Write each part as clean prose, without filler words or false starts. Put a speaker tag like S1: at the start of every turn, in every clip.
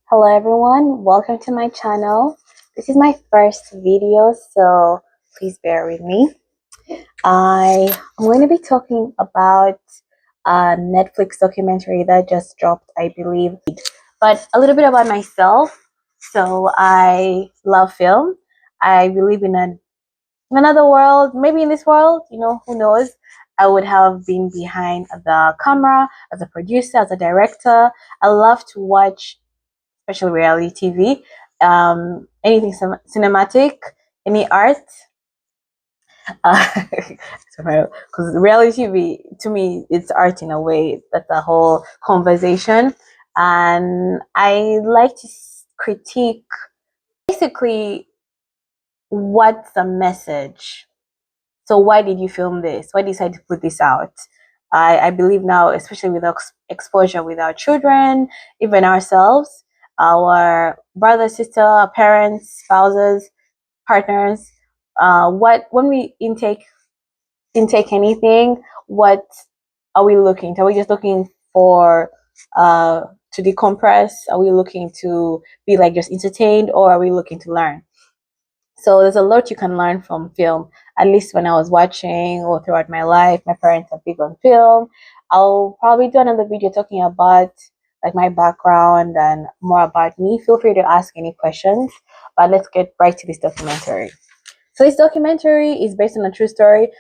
S1: Hello everyone, welcome to my channel. This is my first video, so please bear with me. I'm going to be talking about a Netflix documentary that just dropped, I believe. But a little bit about myself. So I love film. I believe in another world, maybe in this world, who knows. I would have been behind the camera as a producer, as a director. I love to watch especially reality TV, anything cinematic, any art. Because reality TV, to me, it's art in a way. That's a whole conversation. And I like to critique basically what's the message. So why did you film this? Why decide to put this out? I believe now, especially with exposure with our children, even ourselves, our brother, sister, parents, spouses, partners, what when we intake anything, what are we looking to? Are we just looking for to decompress? Are we looking to be like just entertained, or are we looking to learn? So there's a lot you can learn from film. At least when I was watching or throughout my life, my parents are big on film. I'll probably do another video talking about like my background and more about me. Feel free to ask any questions, but let's get right to this documentary. So this documentary is based on a true story.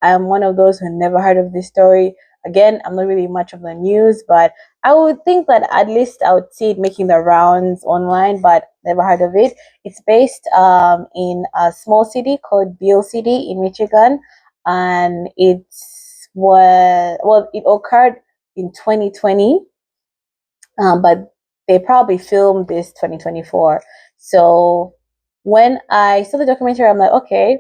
S1: I'm one of those who never heard of this story. Again, I'm not really much of the news, but I would think that at least I would see it making the rounds online, but never heard of it. It's based in a small city called Beale City in Michigan, and it occurred in 2020, but they probably filmed this 2024. So when I saw the documentary, I'm like, okay,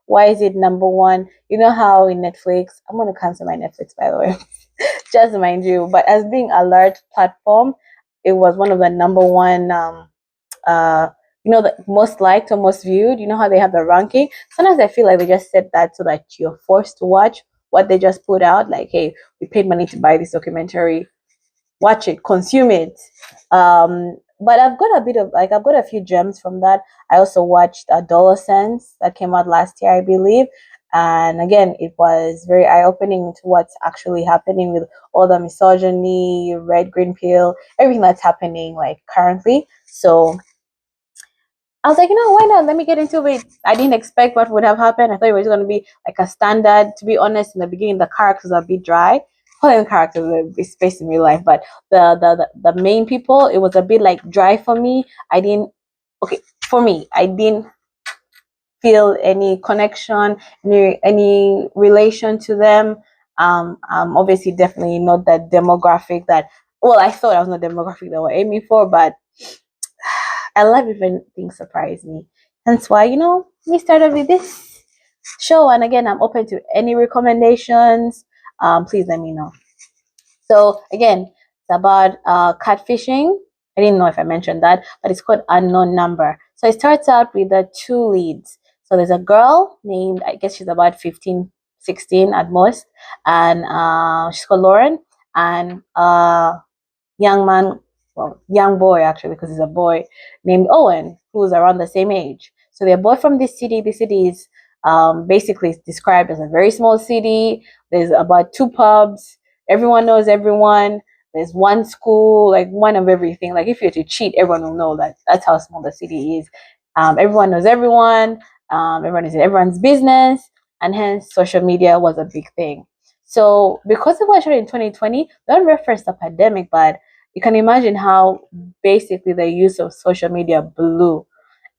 S1: why is it number one? You know how in Netflix, I'm gonna cancel my Netflix, by the way, just mind you. But as being a large platform, it was one of the number one, uh, the most liked or most viewed. You know how they have the ranking. Sometimes I feel like they just said that so that you're forced to watch what they just put out. Like, hey, we paid money to buy this documentary, watch it, consume it. But I've got a few gems from that. I also watched Adolescence that came out last year, I believe. And again, it was very eye opening to what's actually happening with all the misogyny, red, green pill, everything that's happening like currently. So I was like, why not? Let me get into it. I didn't expect what would have happened. I thought it was going to be like a standard. To be honest, in the beginning, the characters are a bit dry. Well, characters is based in real life, but the main people, it was a bit like dry for me. I didn't feel any connection, any relation to them. Obviously, definitely not that demographic that. Well, I thought I was not demographic that we're aiming for, but I love it when things surprise me. Hence why, we started with this show. And again, I'm open to any recommendations. Please let me know. So again, it's about catfishing. I didn't know if I mentioned that, but it's called Unknown Number. So it starts out with the two leads. So there's a girl named, I guess she's about 15, 16 at most, and she's called Lauren, and young man, well, young boy actually, because he's a boy, named Owen, who's around the same age. So they're both from this city. The city is basically described as a very small city. There's about two pubs. Everyone knows everyone. There's one school, like one of everything. Like if you're to cheat, everyone will know that. That's how small the city is. Everyone knows everyone. Everyone is in everyone's business, and hence social media was a big thing. So because it was shot in 2020, don't reference the pandemic, but you can imagine how basically the use of social media blew.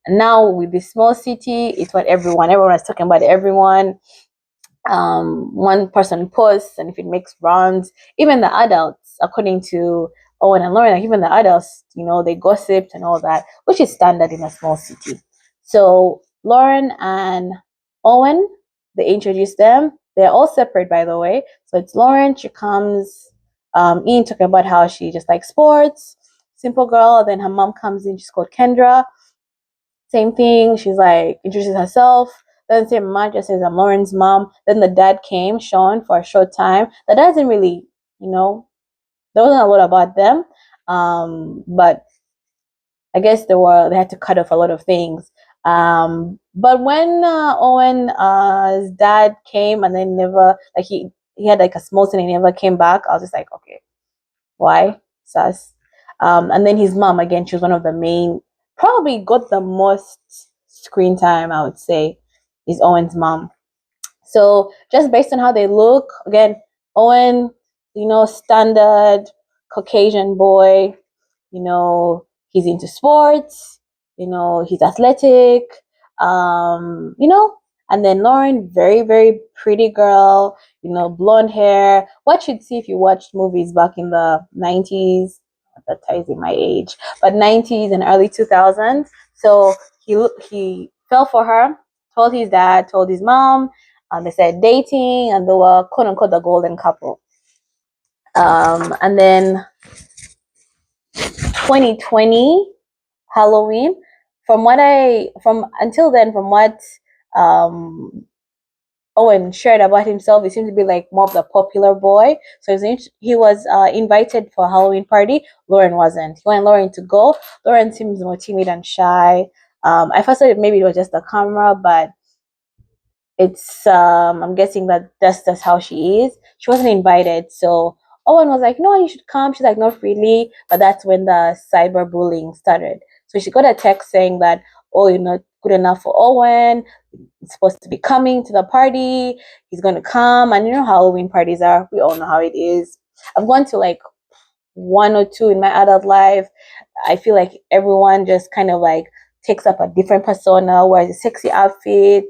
S1: Now with this small city, it's what everyone is talking about everyone. One person posts, and if it makes rounds, even the adults, according to Owen and Lauren, like even the adults, they gossiped and all that, which is standard in a small city. So Lauren and Owen, they introduced them. They're all separate, by the way. So it's Lauren. She comes in talking about how she just likes sports, simple girl. Then her mom comes in. She's called Kendra. Same thing. She's like introduces herself. Doesn't say much. Just says I'm Lauren's mom. Then the dad came, Sean, for a short time. The dad didn't really, there wasn't a lot about them. But I guess they had to cut off a lot of things. But when Owen's dad came and then never, like, he had like a small thing and he never came back, I was just like, okay, why? Sus. And then his mom, again, she was one of the main, probably got the most screen time, I would say, is Owen's mom. So just based on how they look, again, Owen, standard Caucasian boy, he's into sports, he's athletic, and then Lauren, very, very pretty girl, blonde hair. What you'd see if you watched movies back in the 90s, advertising my age, but 90s and early 2000s. So he fell for her, told his dad, told his mom, and they started dating, and they were quote unquote the golden couple. And then 2020 Halloween, from until then, from what um Owen shared about himself, he seemed to be like more of the popular boy. So he was invited for a Halloween party. Lauren wasn't. He wanted Lauren to go. Lauren seems more timid and shy. I first thought maybe it was just the camera, but it's I'm guessing that that's just how she is. She wasn't invited, so Owen was like, "No, you should come." She's like, "Not really," but that's when the cyberbullying started. So she got a text saying that, "Oh, you're not good enough for Owen. He's supposed to be coming to the party. He's going to come." And you know how Halloween parties are. We all know how it is. I've gone to like one or two in my adult life. I feel like everyone just kind of like takes up a different persona, wears a sexy outfit,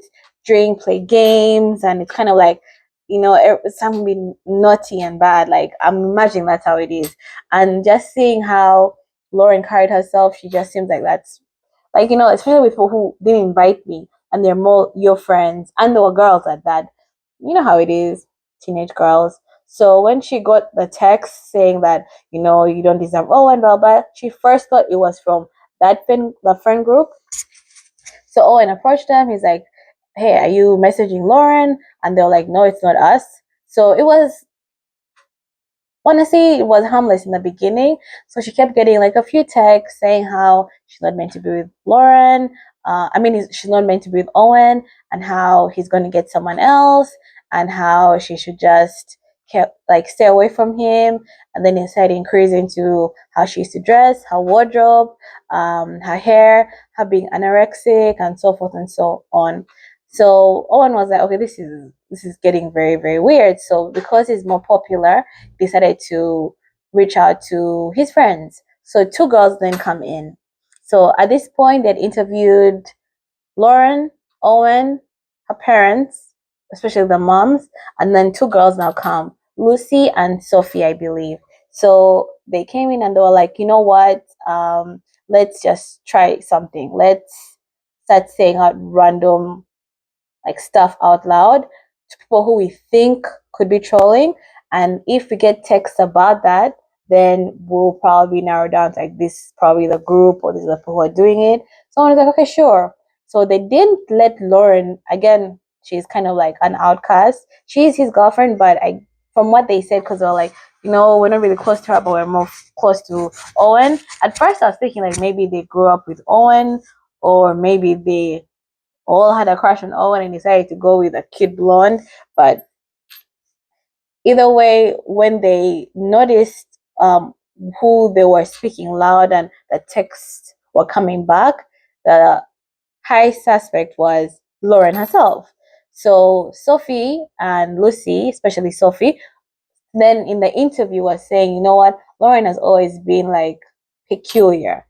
S1: drink, play games, and it's kind of like, something naughty and bad. Like, I'm imagining that's how it is. And just seeing how Lauren carried herself, she just seems like that's like, especially with people who didn't invite me and they're more your friends and they were girls at that. You know how it is, teenage girls. So when she got the text saying that, you don't deserve Owen, blah, blah, she first thought it was from the friend group. So Owen approached them. He's like, "Hey, are you messaging Lauren?" And they're like, "No, it's not us." So it was, honestly, it was harmless in the beginning. So she kept getting like a few texts saying how she's not meant to be with Lauren. She's not meant to be with Owen, and how he's going to get someone else, and how she should just stay away from him. And then he started increasing to how she used to dress, her wardrobe, her hair, her being anorexic, and so forth and so on. So Owen was like, okay, this is getting very, very weird. So because he's more popular, decided to reach out to his friends. So two girls then come in. So at this point, they'd interviewed Lauren, Owen, her parents, especially the moms, and then two girls now come, Lucy and Sophie, I believe. So they came in and they were like, you know what? Let's just try something. Let's start saying out random like stuff out loud to people who we think could be trolling. And if we get texts about that, then we'll probably narrow down to like this is probably the group or these are the people who are doing it. So I was like, okay, sure. So they didn't let Lauren, again, she's kind of like an outcast. She's his girlfriend, but from what they said, because they're like, we're not really close to her, but we're more close to Owen. At first, I was thinking like maybe they grew up with Owen, or maybe they all had a crush on Owen and decided to go with a cute blonde. But either way, when they noticed who they were speaking loud and the texts were coming back, the high suspect was Lauren herself. So Sophie and Lucy, especially Sophie, then in the interview was saying, you know what, Lauren has always been like peculiar.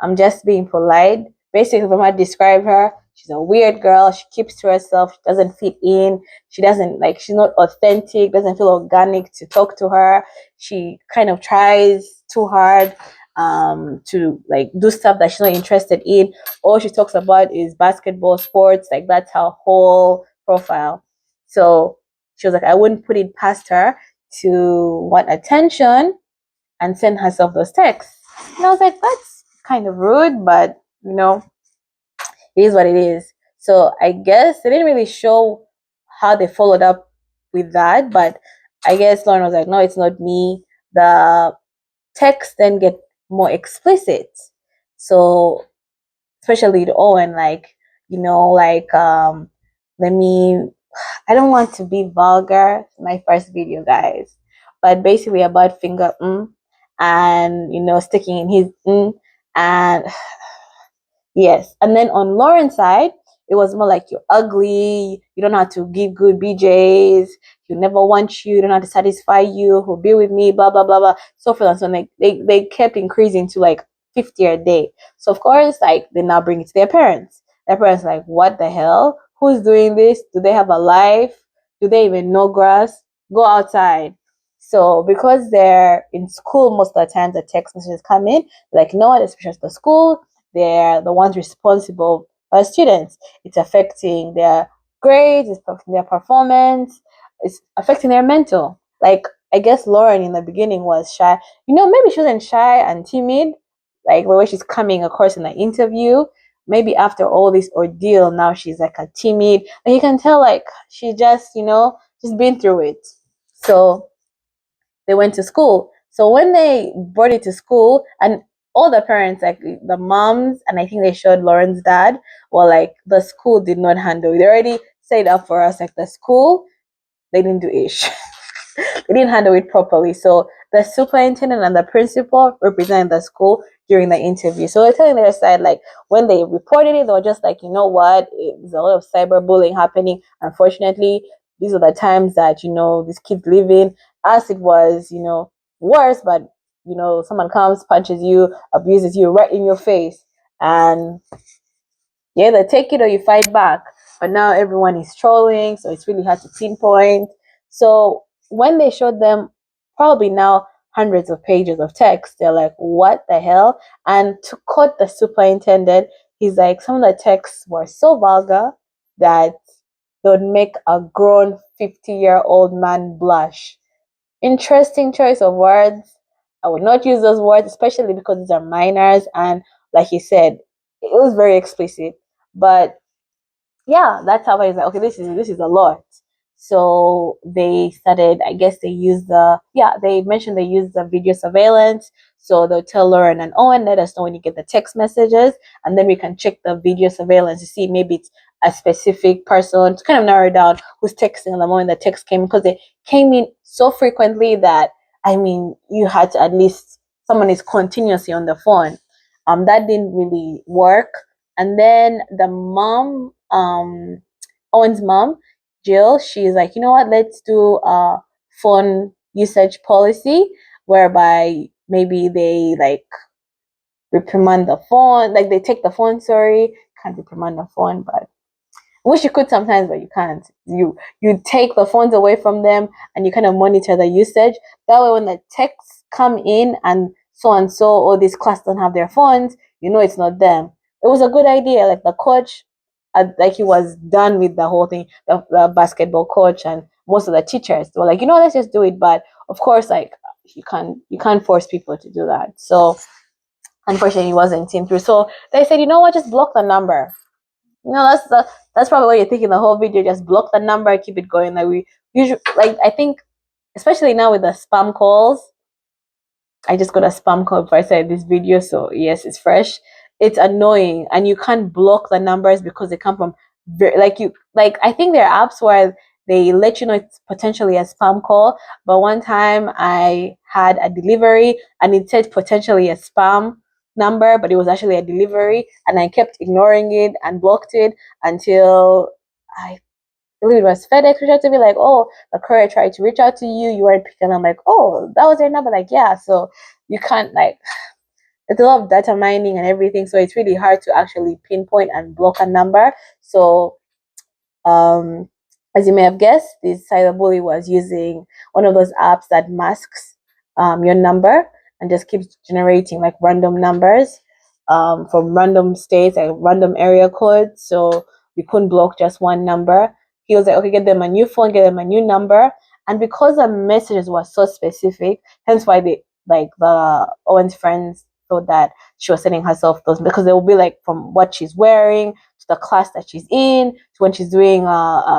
S1: I'm just being polite. Basically, if I might describe her, she's a weird girl. She keeps to herself. She doesn't fit in. She doesn't she's not authentic, doesn't feel organic to talk to her. She kind of tries too hard to like do stuff that she's not interested in. All she talks about is basketball, sports. Like that's her whole profile. So she was like, I wouldn't put it past her to want attention and send herself those texts. And I was like, that's kind of rude, but it is what it is. So I guess they didn't really show how they followed up with that, but I guess Lauren was like, no, it's not me. The text then more explicit. So especially to Owen, like, let me, I don't want to be vulgar, my first video, guys, but basically about finger and sticking in his and yes. And then on Lauren's side, it was more like you're ugly, you don't know how to give good BJs, you never want you don't know how to satisfy you, who'll be with me, blah blah blah blah, so forth and so on. Like they kept increasing to like 50 a day. So of course, like they now bring it to their parents. Their parents like, what the hell? Who's doing this? Do they have a life? Do they even know grass? Go outside. So because they're in school most of the time, the text messages come in, like, no one, especially the school, they're the ones responsible for students. It's affecting their grades, it's affecting their performance, it's affecting their mental. Like, I guess Lauren in the beginning was shy. Maybe she wasn't shy and timid, like the way she's coming across in the interview. Maybe after all this ordeal, now she's like a timid. And you can tell, like, she just, just been through it. So they went to school. So when they brought it to school, and all the parents, like the moms, and I think they showed Lauren's dad, were like, the school did not handle it. They already set it up for us, like the school, they didn't do ish. They didn't handle it properly. So the superintendent and the principal represented the school during the interview. So they're telling their side, like, when they reported it, they were just like, you know what, there's a lot of cyberbullying happening. Unfortunately, these are the times that, these kids live in. As it was, worse, but, someone comes, punches you, abuses you right in your face. And you either take it or you fight back. But now everyone is trolling, so it's really hard to pinpoint. So when they showed them probably now hundreds of pages of text, they're like, what the hell? And to quote the superintendent, he's like, some of the texts were so vulgar that they would make a grown 50-year-old man blush. Interesting choice of words. I would not use those words, especially because these are minors. And like he said, it was very explicit. But yeah, that's how I was like, okay, this is a lot. So they started, I guess they used they mentioned they used the video surveillance. So they'll tell Lauren and Owen, let us know when you get the text messages, and then we can check the video surveillance to see maybe it's a specific person to kind of narrow down who's texting at the moment the text came, because they came in so frequently that, I mean, you had to at least, someone is continuously on the phone. That didn't really work. And then the mom, Owen's mom, Jill, she's like, you know what, let's do a phone usage policy whereby maybe they like reprimand the phone, like they take the phone, sorry, can't reprimand the phone, but I wish you could sometimes, but you can't. You take the phones away from them and you kind of monitor the usage. That way when the texts come in and so, or this class don't have their phones, it's not them. It was a good idea. Like the coach, like he was done with the whole thing, the basketball coach and most of the teachers, they were like, let's just do it. But of course, like you can't force people to do that. So unfortunately it wasn't seen through. So they said, you know what, just block the number. That's probably what you're thinking the whole video. Just block the number, keep it going. Like we usually, like, I think, especially now with the spam calls, I just got a spam call before I started this video, so yes, it's fresh. It's annoying, and you can't block the numbers because they come from I think there are apps where they let you know it's potentially a spam call. But one time I had a delivery and it said potentially a spam number, but it was actually a delivery, and I kept ignoring it and blocked it until I believe it was FedEx reached out to me like, oh, the courier tried to reach out to you, you weren't picking. I'm like, oh, that was their number. Like, yeah. So you can't, like, it's a lot of data mining and everything, so it's really hard to actually pinpoint and block a number. So as you may have guessed, this cyberbully was using one of those apps that masks your number and just keeps generating like random numbers from random states, like random area codes. So we couldn't block just one number. He was like, okay, get them a new phone, get them a new number. And because the messages were so specific, hence why they, like, the Owen's friends thought that she was sending herself those, because they will be like from what she's wearing to the class that she's in to when she's doing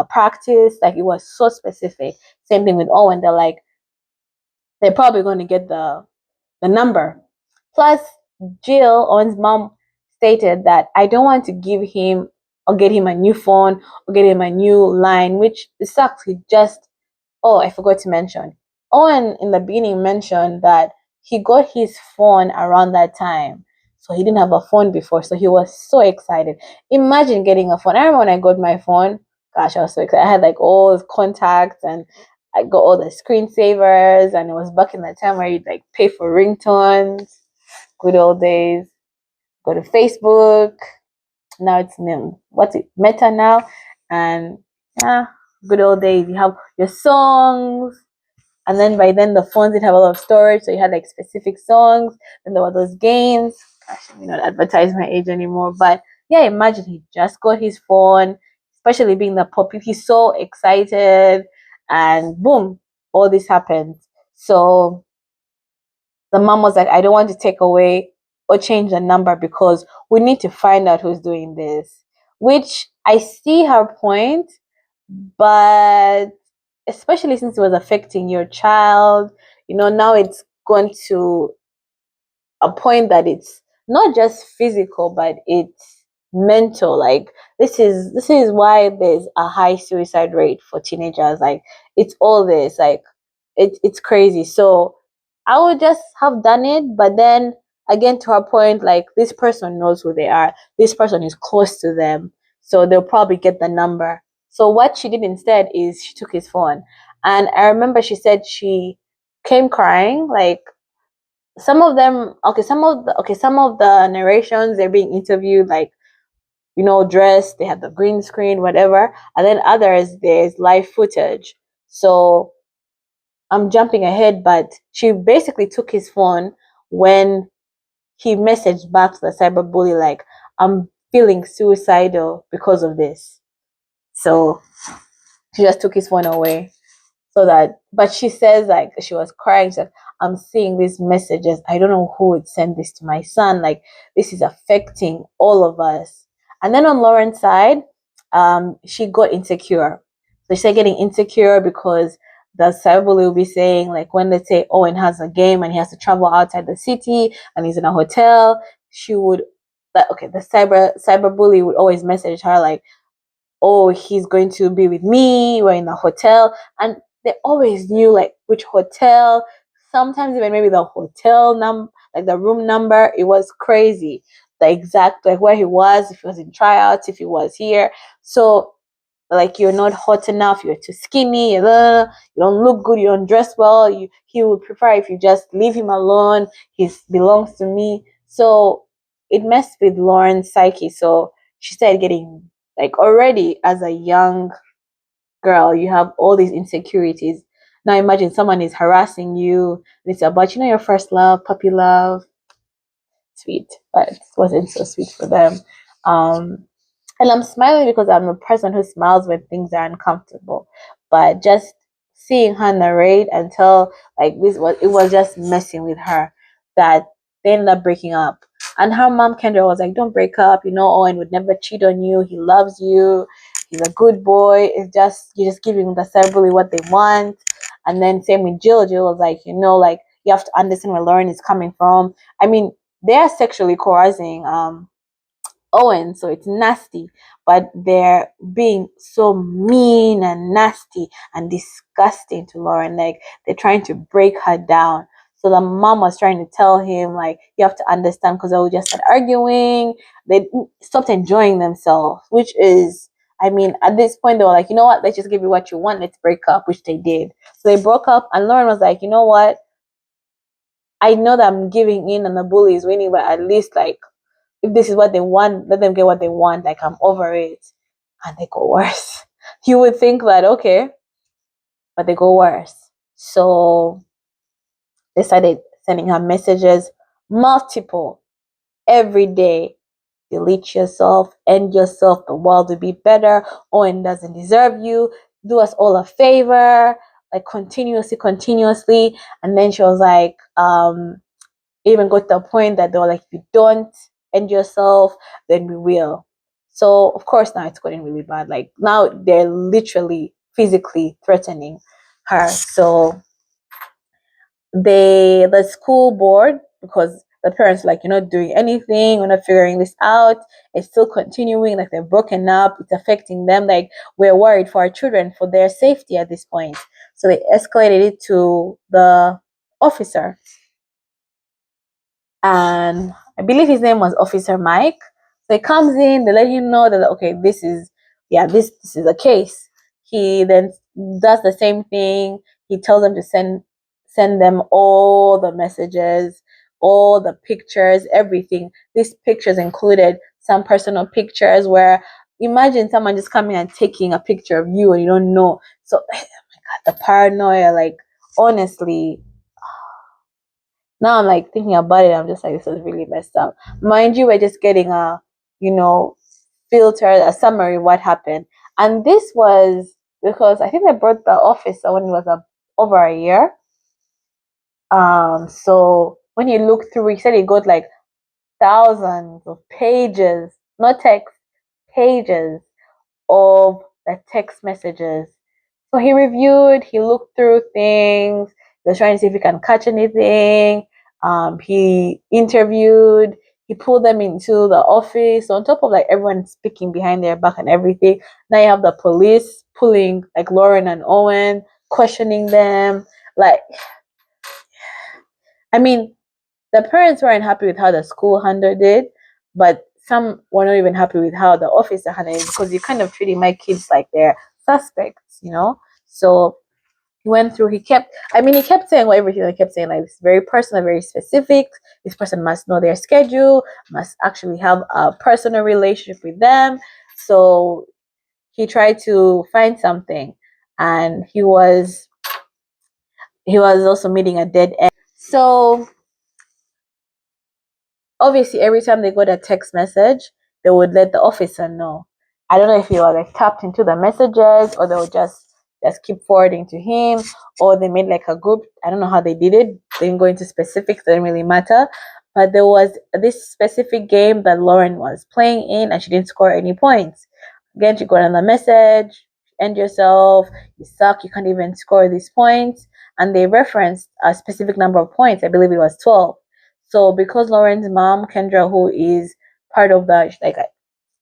S1: practice. Like, it was so specific. Same thing with Owen. They're like, they're probably going to get the number. Plus, Jill, Owen's mom, stated that I don't want to give him or get him a new phone or get him a new line, which sucks. He just, oh, I forgot to mention. Owen in the beginning mentioned that he got his phone around that time. So he didn't have a phone before. So he was so excited. Imagine getting a phone. I remember when I got my phone, gosh, I was so excited. I had like all the contacts and I got all the screensavers, and it was back in the time where you'd like pay for ringtones. Good old days. Go to Facebook. Now it's new. What's it? Meta now. And yeah, good old days. You have your songs. And then by then the phones did have a lot of storage, so you had like specific songs. And there were those games. Gosh, I may not advertise my age anymore. But yeah, imagine he just got his phone, especially being the puppy. He's so excited, and boom, all this happened. So the mom was like, I don't want to take away or change the number because we need to find out who's doing this. Which I see her point, but especially since it was affecting your child, now it's gone to a point that it's not just physical, but it's mental. Like this is why there's a high suicide rate for teenagers. Like it's all this. Like it's crazy. So I would just have done it, but then again, to her point, like this person knows who they are. This person is close to them, so they'll probably get the number. So what she did instead is she took his phone, and I remember she said she came crying. Like some of them, some of the narrations, they're being interviewed like dressed. They have the green screen, whatever, and then others there's live footage. So I'm jumping ahead, but she basically took his phone when he messaged back to the cyberbully like, I'm feeling suicidal because of this. So she just took his phone away. So that, but she says like she was crying. She's like, I'm seeing these messages. I don't know who would send this to my son. Like this is affecting all of us. And then on Lauren's side, she got insecure. So she started getting insecure because the cyberbully will be saying like when let's say Owen has a game and he has to travel outside the city and he's in a hotel, she would the cyberbully would always message her like, oh, he's going to be with me, we're in a hotel. And they always knew like which hotel, sometimes even maybe the hotel number, like the room number. It was crazy. The exact like where he was, if he was in tryouts, if he was here. So like you're not hot enough, you're too skinny, you don't look good, you don't dress well. He would prefer if you just leave him alone. He belongs to me. So it messed with Lauren's psyche. So she started getting like already as a young girl, you have all these insecurities. Now imagine someone is harassing you. And it's about your first love, puppy love. Sweet, but it wasn't so sweet for them. Um, and I'm smiling because I'm a person who smiles when things are uncomfortable. But just seeing her narrate and tell like this was it was just messing with her that they ended up breaking up. And her mom Kendra was like, don't break up, Owen would never cheat on you, he loves you, he's a good boy. It's just you're just giving the cyberbully what they want. And then same with Jill. Jill was like, like you have to understand where Lauren is coming from. I mean, they're sexually coercing Owen, so it's nasty, but they're being so mean and nasty and disgusting to Lauren. Like they're trying to break her down. So the mom was trying to tell him, like, you have to understand because they would just start arguing. They stopped enjoying themselves, which is, I mean, at this point, they were like, you know what, let's just give you what you want. Let's break up, which they did. So they broke up, and Lauren was like, you know what? I know that I'm giving in and the bully is winning, but at least, like, if this is what they want, let them get what they want. Like, I'm over it. And they go worse. You would think that, okay, but they go worse. So they started sending her messages, multiple, every day. Delete yourself, end yourself, the world will be better. Owen doesn't deserve you. Do us all a favor. Like, continuously. And then she was like, even got to a point that they were like, if you don't end yourself, then we will. So of course now it's getting really bad. Like now they're literally physically threatening her. So the school board, because the parents like, you're not doing anything, we're not figuring this out, it's still continuing, like they're broken up, it's affecting them, like we're worried for our children, for their safety at this point. So they escalated it to the officer, and I believe his name was Officer Mike. So he comes in, they let him know that okay, this is a case. He then does the same thing. He tells them to send them all the messages, all the pictures, everything. These pictures included some personal pictures where imagine someone just coming and taking a picture of you and you don't know. So oh my god, the paranoia, like honestly, now I'm like thinking about it, I'm just like, this is really messed up. Mind you, we're just getting a, you know, filter, a summary what happened. And this was because I think they brought the officer when it was over a year. So when he looked through, he said he got like thousands of pages, not text, pages of the text messages. So he reviewed, he looked through things, he was trying to see if he can catch anything. He interviewed, he pulled them into the office. So on top of like everyone speaking behind their back and everything, now you have the police pulling like Lauren and Owen, questioning them. Like, I mean, the parents weren't happy with how the school handled it, but some were not even happy with how the officer handled it because you're kind of treating my kids like they're suspects, you know? So he went through, he kept saying everything. He kept saying like, this is very personal, very specific. This person must know their schedule, must actually have a personal relationship with them. So he tried to find something, and he was also meeting a dead end. So obviously every time they got a text message, they would let the officer know. I don't know if he was like tapped into the messages, or they would just keep forwarding to him, or they made like a group. I don't know how they did it. They didn't go into specifics, didn't really matter. But there was this specific game that Lauren was playing in, and she didn't score any points. Again, she got another message: end yourself, you suck, you can't even score these points. And they referenced a specific number of points. I believe it was 12. So because Lauren's mom, Kendra, who is part of the, like, I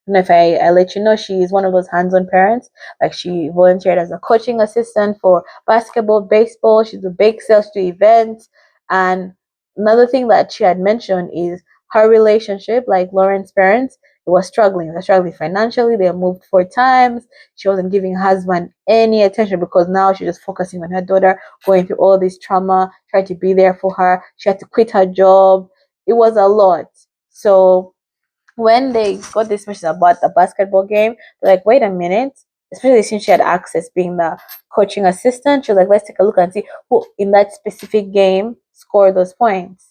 S1: don't know if I let you know, she is one of those hands-on parents. Like, she volunteered as a coaching assistant for basketball, baseball. She do bake sales, do events. And another thing that she had mentioned is her relationship, like Lauren's parents, it was struggling. They were struggling financially. They moved 4 times. She wasn't giving her husband any attention because now she's just focusing on her daughter, going through all this trauma, trying to be there for her. She had to quit her job. It was a lot. So when they got this message about the basketball game, they're like, wait a minute. Especially since she had access being the coaching assistant, she was like, let's take a look and see who in that specific game scored those points.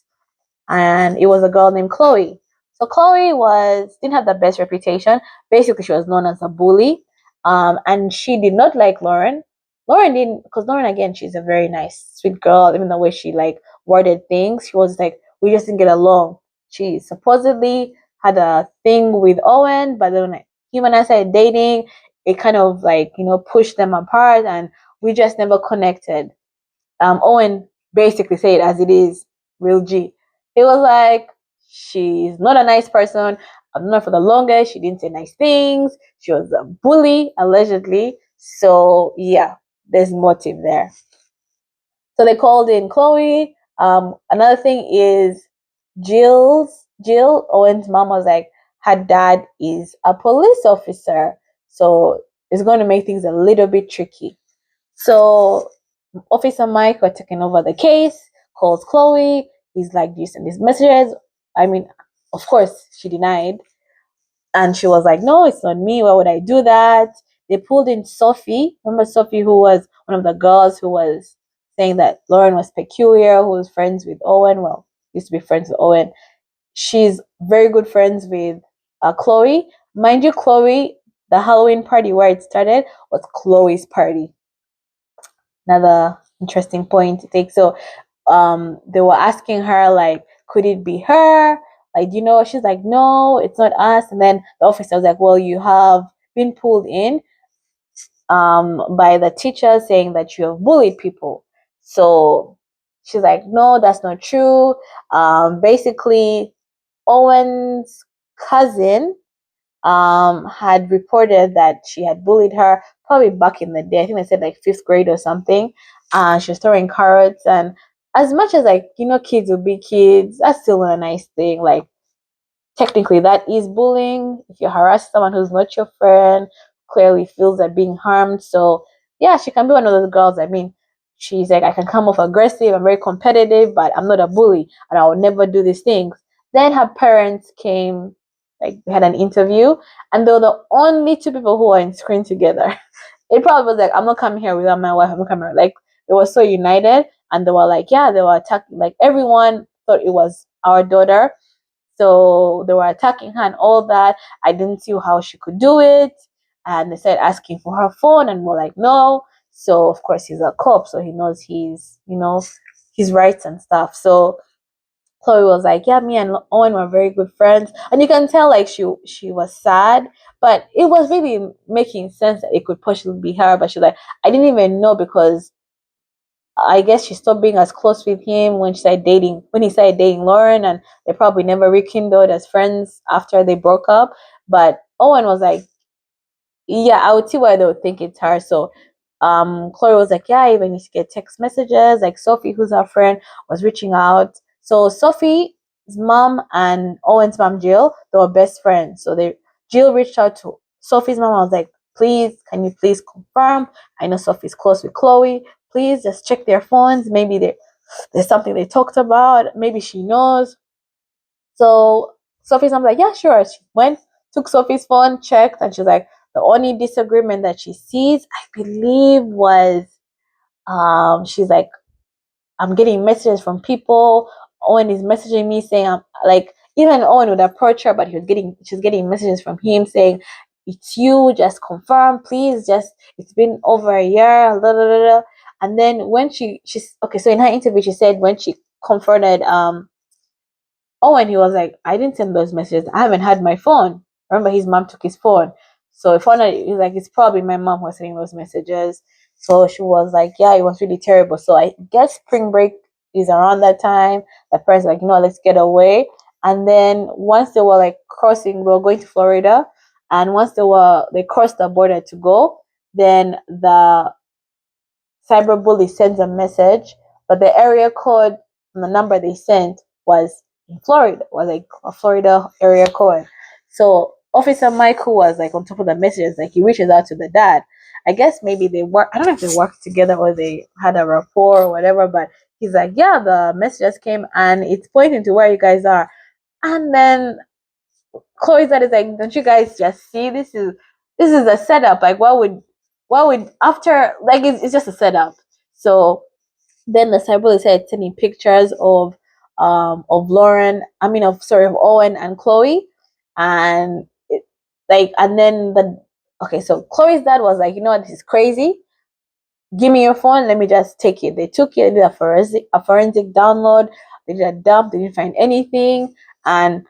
S1: And it was a girl named Chloe. So Chloe didn't have the best reputation. Basically, she was known as a bully, and she did not like Lauren. Lauren didn't, because Lauren, again, she's a very nice, sweet girl. Even the way she like worded things, she was like, we just didn't get along. She supposedly had a thing with Owen, but then when him and I started dating, it kind of like, pushed them apart, and we just never connected. Owen basically said as it is, real G. He was like, she's not a nice person. I've known her for the longest. She didn't say nice things. She was a bully, allegedly. So yeah, there's motive there. So they called in Chloe. Another thing is Jill, Owen's mom, was like, her dad is a police officer. So it's going to make things a little bit tricky. So Officer Mike was taking over the case, calls Chloe. He's like, do you send these messages? I mean, of course, she denied. And she was like, no, it's not me. Why would I do that? They pulled in Sophie. Remember Sophie, who was one of the girls who was saying that Lauren was peculiar, who was friends with Owen. Well, used to be friends with Owen. She's very good friends with Chloe. Mind you, Chloe, the Halloween party where it started was Chloe's party. Another interesting point to take. So they were asking her like, could it be her? Like, she's like, no, it's not us. And then the officer was like, well, you have been pulled in by the teacher saying that you have bullied people. So she's like, no, that's not true. Basically, Owen's cousin had reported that she had bullied her probably back in the day. I think they said like fifth grade or something. She was throwing carrots, and as much as like kids will be kids, that's still not a nice thing. Like technically that is bullying. If you harass someone who's not your friend, clearly feels like being harmed. So yeah, she can be one of those girls. I mean, she's like, I can come off aggressive, I'm very competitive, but I'm not a bully and I will never do these things. Then her parents came, like we had an interview, and they were the only two people who were in screen together. It probably was like, I'm not coming here without my wife, I'm not coming here. Like they were so united, and they were like, yeah, they were attacking, like everyone thought it was our daughter, so they were attacking her and all that. I didn't see how she could do it. And they started asking for her phone, and we're like, no. So of course he's a cop, so he knows his rights and stuff. So Chloe was like, yeah, me and Owen were very good friends. And you can tell like she was sad, but it was really making sense that it could possibly be her. But she's like, I didn't even know, because I guess she stopped being as close with him when he started dating Lauren, and they probably never rekindled as friends after they broke up. But Owen was like, yeah, I would see why they would think it's her. So Chloe was like, yeah, I even used to get text messages. Like Sophie, who's our friend, was reaching out. So Sophie's mom and Owen's mom, Jill, they were best friends. So Jill reached out to Sophie's mom. I was like, please, can you please confirm? I know Sophie's close with Chloe. Please just check their phones. Maybe there's something they talked about. Maybe she knows. So Sophie's mom was like, yeah, sure. She went, took Sophie's phone, checked, and she's like, the only disagreement that she sees, I believe, was she's like, I'm getting messages from people. Owen is messaging me saying, I'm like, even Owen would approach her, but she's getting messages from him saying, it's you, just confirm, please, just, it's been over a year, blah, blah, blah, blah. And then when she's okay, so in her interview, she said when she confronted Owen, he was like, I didn't send those messages. I haven't had my phone. Remember, his mom took his phone. So he found out, he's like, it's probably my mom who was sending those messages. So she was like, yeah, it was really terrible. So I guess spring break is around that time. The parents were like, let's get away. And then once they were like crossing, they were going to Florida. And once they crossed the border to go, then the cyberbully sends a message, but the area code and the number they sent was in Florida, was like a Florida area code. So Officer Mike, who was like on top of the messages, like he reaches out to the dad. I guess maybe they work. I don't know if they worked together or they had a rapport or whatever. But he's like, yeah, the messages came and it's pointing to where you guys are. And then Chloe's dad is like, don't you guys just see this is a setup? Like, why would after like it's just a setup. So then the cyber started sending pictures of Lauren, I mean of Owen and Chloe, and and then so Chloe's dad was like, you know what, this is crazy. Give me your phone, let me just take it. They took it, did a forensic download, they did a dump, they didn't find anything, and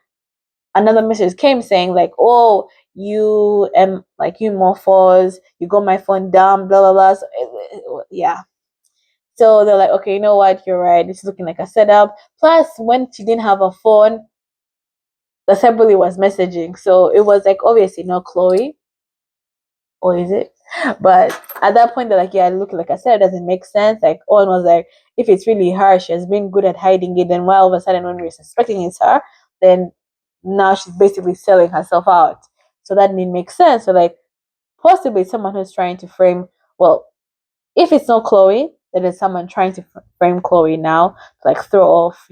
S1: another message came saying like, oh, you morphos, you got my phone down, blah blah blah. So, yeah. So they're like, okay, you know what? You're right. This is looking like a setup. Plus, when she didn't have a phone, the assembly was messaging. So it was like, obviously not Chloe. Or is it? But at that point, they're like, yeah, look, like I said, it doesn't make sense. Like, Owen was like, if it's really her, she has been good at hiding it. Then why all of a sudden, when we're suspecting it's her, then now she's basically selling herself out. So that didn't make sense. So, like, possibly someone who's trying to frame, well, if it's not Chloe, then it's someone trying to frame Chloe now, like throw off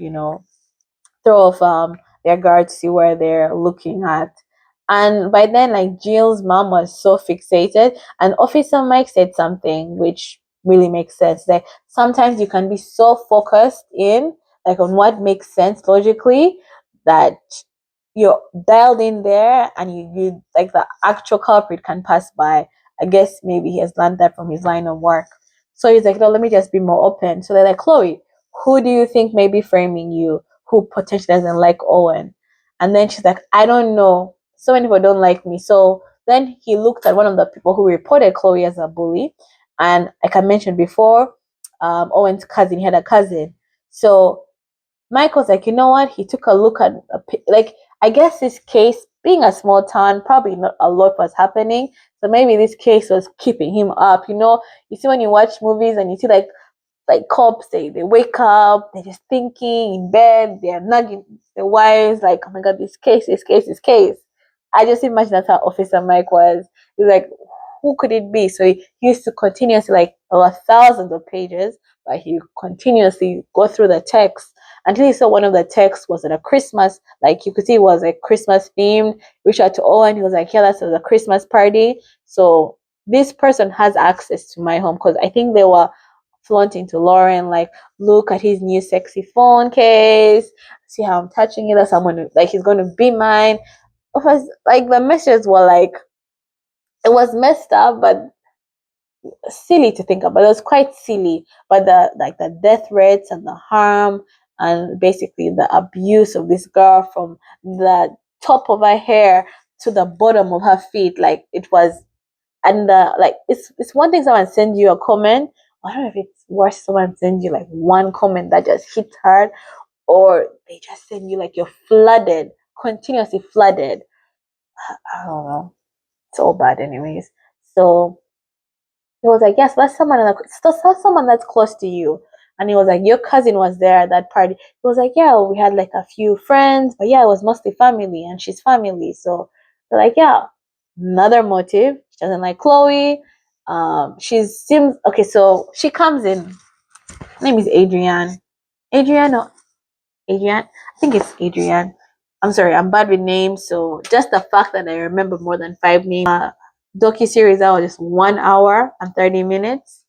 S1: their guard to see where they're looking at. And by then, like Jill's mom was so fixated, and Officer Mike said something which really makes sense. Like sometimes you can be so focused in like on what makes sense logically that you're dialed in there, and you like the actual culprit can pass by. I guess maybe he has learned that from his line of work. So he's like, no, let me just be more open. So they're like, Chloe, who do you think may be framing you? Who potentially doesn't like Owen? And then she's like, I don't know. So many people don't like me. So then he looked at one of the people who reported Chloe as a bully. And like I mentioned before, Owen's cousin, he had a cousin. So Michael's like, you know what? He took a look at like, I guess this case, being a small town, probably not a lot was happening. So maybe this case was keeping him up. You see when you watch movies and you see like cops, they wake up, they're just thinking in bed, they're nagging their wives, like, oh my god, this case. I just imagine that's how Officer Mike was. He's like, who could it be? So he used to continuously, like, thousands of pages, but he continuously go through the text until he saw one of the texts was at a Christmas, like you could see it was a Christmas themed. Reached out to Owen, he was like, yeah, that's a Christmas party. So this person has access to my home because I think they were flaunting to Lauren, like, look at his new sexy phone case. See how I'm touching it. That's how I'm gonna, like, he's gonna be mine. Of course, like, the messages were like, it was messed up, but silly to think about. It was quite silly, but the death rates and the harm and basically the abuse of this girl from the top of her hair to the bottom of her feet, like, it was. And like, it's one thing someone sends you a comment. I don't know if it's worse someone sends you like one comment that just hits hard, or they just send you like you're flooded, continuously flooded. I don't know. It's all bad anyways. So he was like, yes, that's someone that's close to you. And he was like, your cousin was there at that party. He was like, yeah, we had like a few friends, but yeah, it was mostly family, and she's family. So they're like, yeah, another motive. She doesn't like Chloe. She seems okay. So she comes in. Her name is Adrienne. Adrienne, or Adrienne. I think it's Adrienne. I'm sorry, I'm bad with names. So just the fact that I remember more than 5 names. Docu series that was just 1 hour and 30 minutes.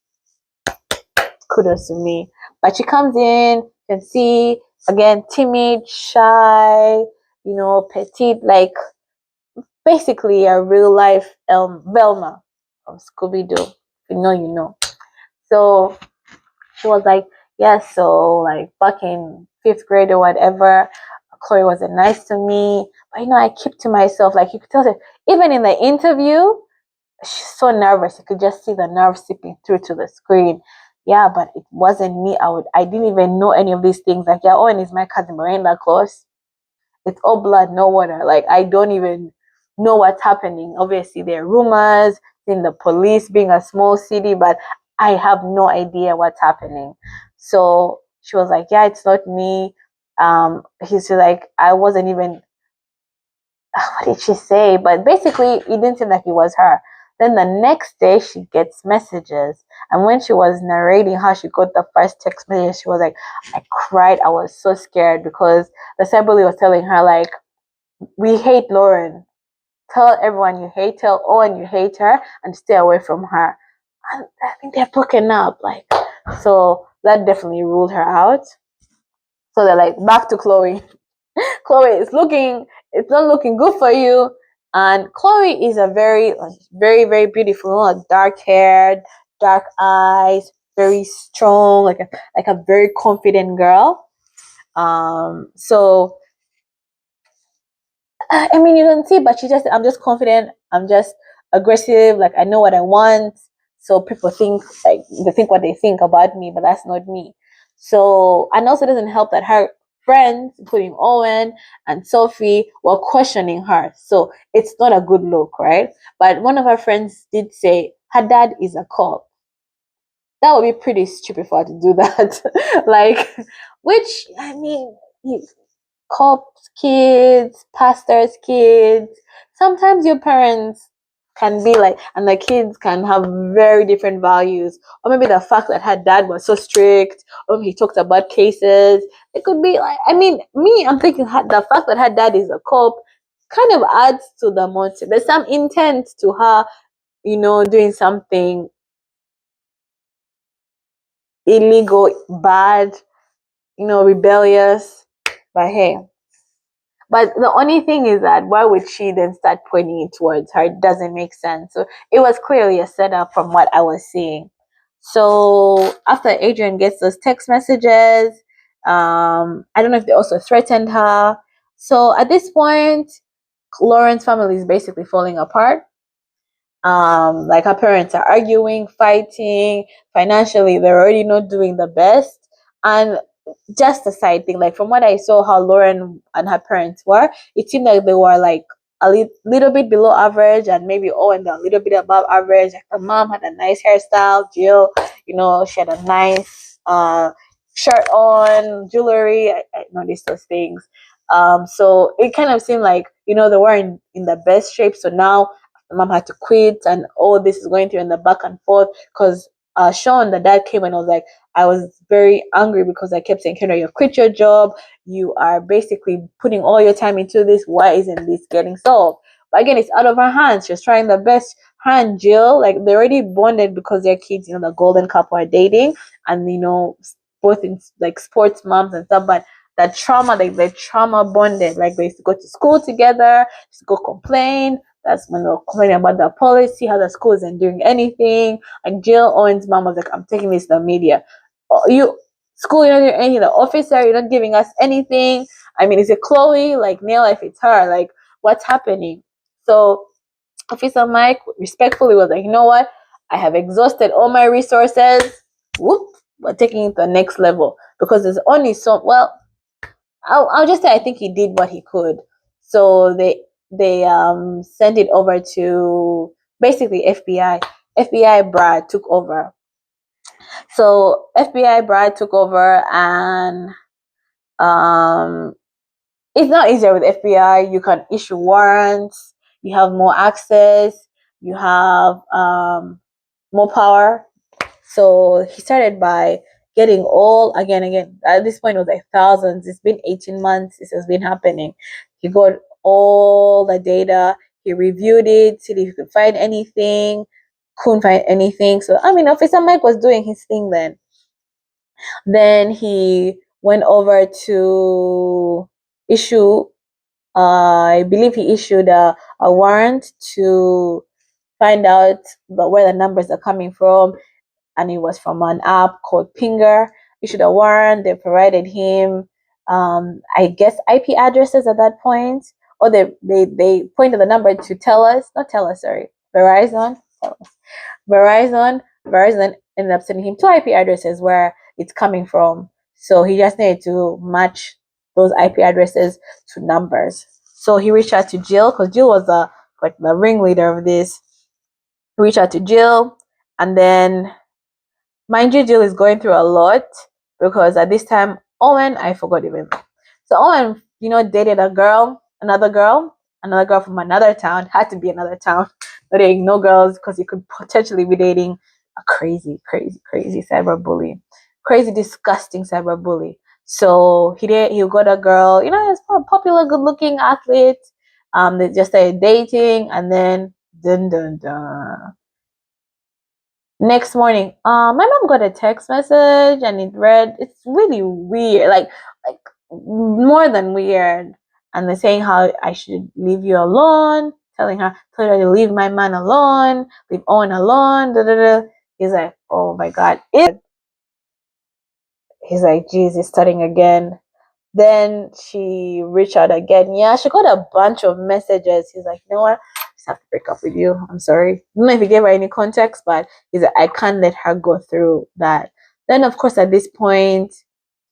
S1: Kudos to me. But she comes in, you can see again, timid, shy, petite, like basically a real life Velma from Scooby Doo. If you know, you know. So she was like, yes, yeah, so like back in 5th grade or whatever, Chloe wasn't nice to me. But I keep to myself. Like, you could tell her, even in the interview, she's so nervous. You could just see the nerves seeping through to the screen. Yeah, but it wasn't me. I didn't even know any of these things. Like, yeah, Owen is my cousin, but we ain't that close. It's all blood, no water. Like, I don't even know what's happening. Obviously, there are rumors in the police being a small city, but I have no idea what's happening. So she was like, yeah, it's not me. He's like, I wasn't even, what did she say? But basically, it didn't seem like it was her. Then the next day, she gets messages. And when she was narrating how she got the first text message, she was like, I cried. I was so scared because the cyberbully was telling her, like, we hate Lauren. Tell everyone you hate her. Owen, you hate her, and stay away from her. And I think they're broken up. Like, so that definitely ruled her out. So they're like, back to Chloe. Chloe, it's not looking good for you. And Chloe is a very, very, very beautiful, dark haired, dark eyes, very strong, like a very confident girl. So I mean, you can see, but I'm just confident. I'm just aggressive. Like, I know what I want. So people think, like, they think what they think about me, but that's not me. So, and also doesn't help that her friends, including Owen and Sophie, were questioning her. So it's not a good look, right? But one of her friends did say her dad is a cop. That would be pretty stupid for her to do that. Like, which, I mean, cops' kids, pastors' kids. Sometimes your parents can be like, and the kids can have very different values. Or maybe the fact that her dad was so strict, or he talked about cases. It could be like, I mean, I'm thinking the fact that her dad is a cop kind of adds to the motive. There's some intent to her, doing something illegal, bad, rebellious. But hey, but the only thing is that why would she then start pointing it towards her? It doesn't make sense. So it was clearly a setup from what I was seeing. So after Adrian gets those text messages, I don't know if they also threatened her. So at this point, Lauren's family is basically falling apart. Like, her parents are arguing, fighting. Financially, they're already not doing the best. And just a side thing. Like from what I saw, how Lauren and her parents were, it seemed like they were like a little bit below average, and maybe Owen a little bit above average. Like her mom had a nice hairstyle, Jill, she had a nice shirt on, jewelry. I noticed those things. So it kind of seemed like they were in the best shape. So now mom had to quit, and all this is going through in the back and forth because Sean, the dad, came and was like, I was very angry because I kept saying, Kendra, you quit your job. You are basically putting all your time into this. Why isn't this getting solved? But again, it's out of her hands. She's trying the best. Her and Jill, like, they're already bonded because their kids, the golden couple are dating, and both in like sports moms and stuff. But that trauma, like the trauma bonded, like they used to go to school together, used to go complain. That's when they're complaining about the policy, how the school isn't doing anything. And Jill Owen's mom was like, I'm taking this to the media. You school, you're not doing anything. The officer, you're not giving us anything. I mean, is it Chloe? Like, nail if it's her. Like, what's happening? So Officer Mike respectfully was like, you know what? I have exhausted all my resources. Whoop, we're taking it to the next level because there's only so well. I'll just say I think he did what he could. So they sent it over to basically FBI. FBI Brad took over. So FBI Brad took over, and it's not easier with FBI. You can issue warrants. You have more access. You have more power. So he started by getting all again. At this point, it was like thousands. It's been 18 months. This has been happening. He got all the data. He reviewed it, see if he could find anything. Couldn't find anything. So I mean, Officer Mike was doing his thing then. Then he went over to issue. I believe he issued a warrant to find out where the numbers are coming from, and it was from an app called Pinger. Issued a warrant. They provided him, I guess, IP addresses at that point, or they pointed the number to Verizon. Verizon ended up sending him two IP addresses where it's coming from. So he just needed to match those IP addresses to numbers. So he reached out to Jill because Jill was the ringleader of this. He reached out to Jill, and then, mind you, Jill is going through a lot because at this time, Owen, I forgot even. So Owen, dated another girl from another town. Had to be another town. Not dating no girls because he could potentially be dating a crazy, crazy, crazy cyber bully, crazy, disgusting cyber bully. So he got a girl. He's a popular, good-looking athlete. They just started dating, and then dun dun dun. Next morning, my mom got a text message, and it read, it's really weird, like more than weird. And they're saying how I should leave you alone, telling her to leave my man alone, leave Owen alone. Da, da, da. He's like, oh my God. He's like, geez, it's starting again. Then she reached out again. Yeah, she got a bunch of messages. He's like, you know what? I just have to break up with you. I'm sorry. I don't know if he gave her any context, but he's like, I can't let her go through that. Then, of course, at this point,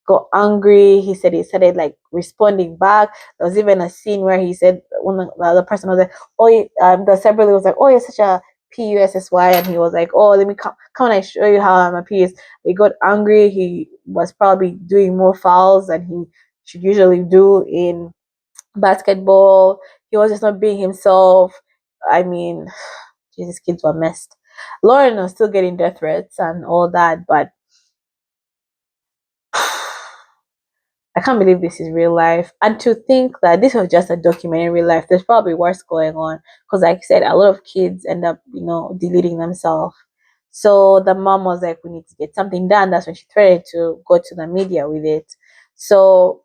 S1: got angry. He said he started like responding back. There was even a scene where he said, when the other person was like, oh, the cyber was like, oh, you're such a PUSSY, and he was like, oh, let me come and I show you how I'm a PS. He got angry. He was probably doing more fouls than he should usually do in basketball. He was just not being himself. I mean, Jesus, kids were messed. Lauren was still getting death threats and all that, but I can't believe this is real life. And to think that this was just a documentary in real life, there's probably worse going on. Because, like I said, a lot of kids end up, deleting themselves. So the mom was like, we need to get something done. That's when she threatened to go to the media with it. So,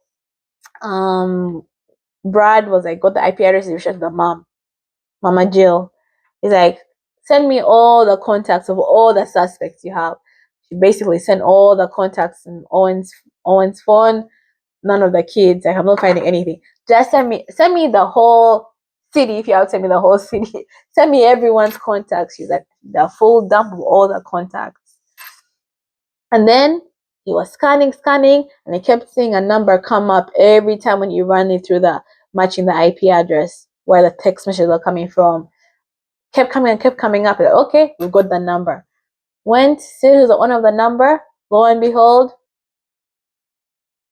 S1: Brad was like, got the IP address and to the mom, Mama Jill. He's like, send me all the contacts of all the suspects you have. She basically sent all the contacts in Owen's phone. None of the kids. Like, I'm not finding anything. Just send me the whole city. If you have to send me the whole city, send me everyone's contacts. She's like, the full dump of all the contacts. And then He was scanning, and he kept seeing a number come up every time when you run it through the matching the IP address where the text messages are coming from. Kept coming up. Like, okay, we've got the number. Went, sees the owner of the number. Lo and behold,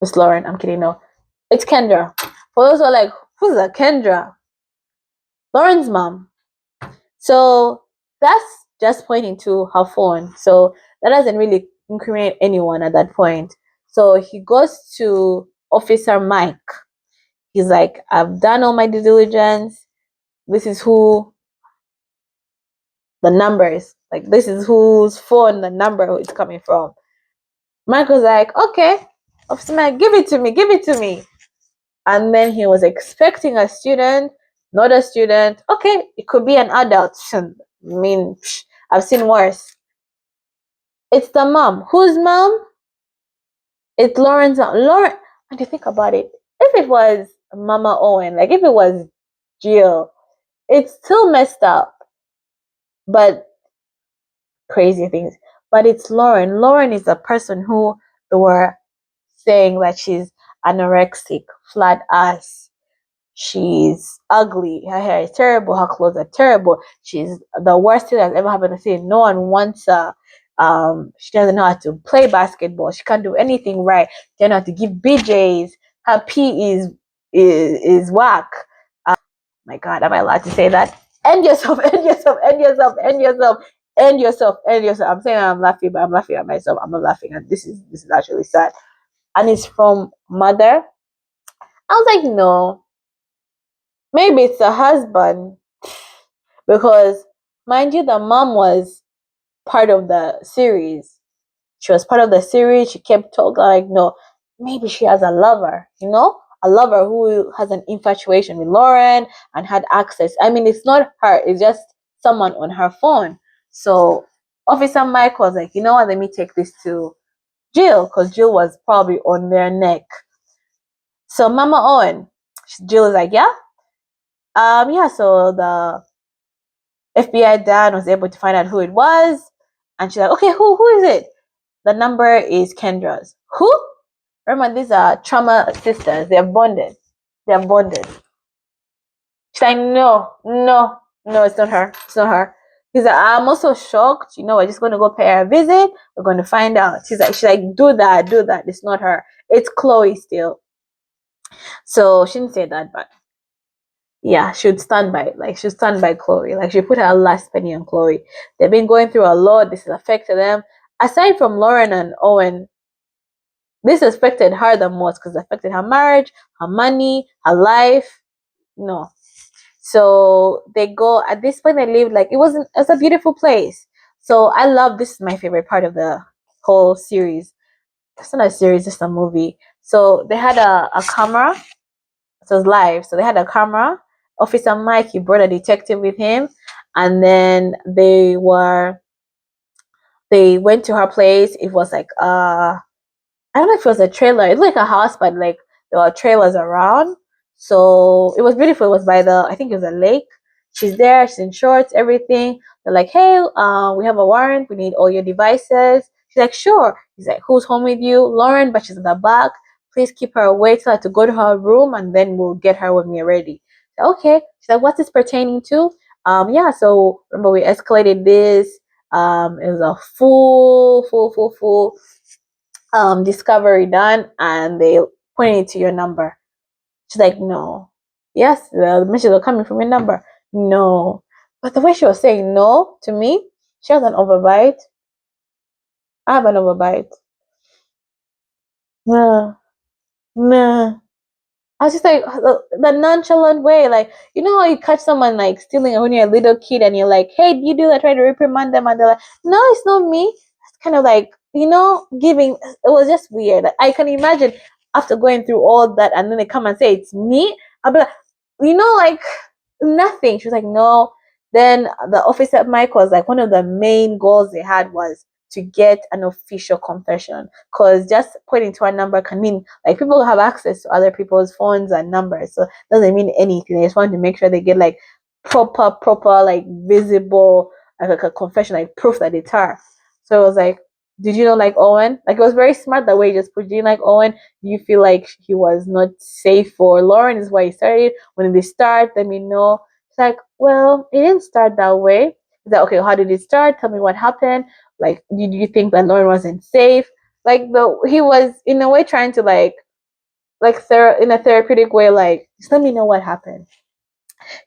S1: it's Lauren. I'm kidding, no. It's Kendra. For those who are like, who's that Kendra? Lauren's mom. So that's just pointing to her phone. So that doesn't really incriminate anyone at that point. So he goes to Officer Mike. He's like, I've done all my due diligence. This is who the number is. Like, this is whose phone the number is coming from. Mike was like, okay, Officer Mike, give it to me. And then he was expecting a student, not a student. Okay, it could be an adult. I mean, I've seen worse. It's the mom. Whose mom? It's Lauren's mom. Lauren, when you think about it, if it was Mama Owen, like if it was Jill, it's still messed up. But crazy things. But it's Lauren. Lauren is a person who they were saying that she's anorexic, flat ass. She's ugly. Her hair is terrible. Her clothes are terrible. She's the worst thing that's ever happened to her. No one wants her. She doesn't know how to play basketball. She can't do anything right. She doesn't know how to give BJs. Her pee is whack. My God, am I allowed to say that? End yourself, end yourself, end yourself, end yourself, end yourself, end yourself. I'm saying I'm laughing, but I'm laughing at myself. I'm not laughing, and this is actually sad. And it's from mother. I was like, no, maybe it's a husband, because mind you, the mom was part of the series. She was part of the series. She kept talking like, no, maybe she has a lover, a lover who has an infatuation with Lauren and had access. I mean, it's not her, it's just someone on her phone. So Officer Mike was like, you know what, let me take this to Jill, because Jill was probably on their neck. So Mama Owen, Jill is like, yeah, so the FBI Dan was able to find out who it was, and she's like, okay, who is it? The number is Kendra's. Who? Remember, these are trauma sisters. They're bonded. She's like, no, it's not her. It's not her. He's like, I'm also shocked. We're just going to go pay her a visit. We're going to find out. She's like, do that. It's not her. It's Chloe still. So she didn't say that, but yeah, she would stand by it. Like, she'd stand by Chloe. Like, she put her last penny on Chloe. They've been going through a lot. This has affected them. Aside from Lauren and Owen, this affected her the most because it affected her marriage, her money, her life. No. So they go, at this point they lived like, it's a beautiful place. So I love, this is my favorite part of the whole series. It's not a series, it's a movie. So they had a camera. So it was live. So they had a camera. Officer Mike, he brought a detective with him. And then they went to her place. It was like I don't know if it was a trailer. It looked like a house, but like there were trailers around. So it was beautiful. It was by I think it was a lake. She's there. She's in shorts, everything. They're like, hey, we have a warrant. We need all your devices. She's like, sure. He's like, who's home with you? Lauren, but she's in the back. Please keep her away. Tell her to go to her room, and then we'll get her when we're ready. Okay. She's like, what's this pertaining to? Yeah. So remember, we escalated this. It was a full discovery done, and they pointed to your number. She's like, no. Yes, the messages are coming from your number. No. But the way she was saying no to me, she has an overbite. I have an overbite. Nah. I was just like, the nonchalant way, like, how you catch someone like stealing when you're a little kid and you're like, hey, do you do that? Try to reprimand them, and they're like, no, it's not me. It's kind of like, giving. It was just weird. I can imagine after going through all that, and then they come and say it's me. I'll be like, like nothing. She was like, no. Then the officer Mike was like, one of the main goals they had was to get an official confession, because just pointing to a number can mean like people have access to other people's phones and numbers, so it doesn't mean anything. They just want to make sure they get like proper like visible, like a confession, like proof that it's her. So it was like, did you not like Owen? Like, it was very smart that way. He just put, did you like Owen? Do you feel like he was not safe for Lauren? Is why he started. When did they start? Let me know. It's like, well, it didn't start that way. He's like, okay, how did it start? Tell me what happened. Like, did you think that Lauren wasn't safe? Like, he was in a way trying to in a therapeutic way, like, just let me know what happened.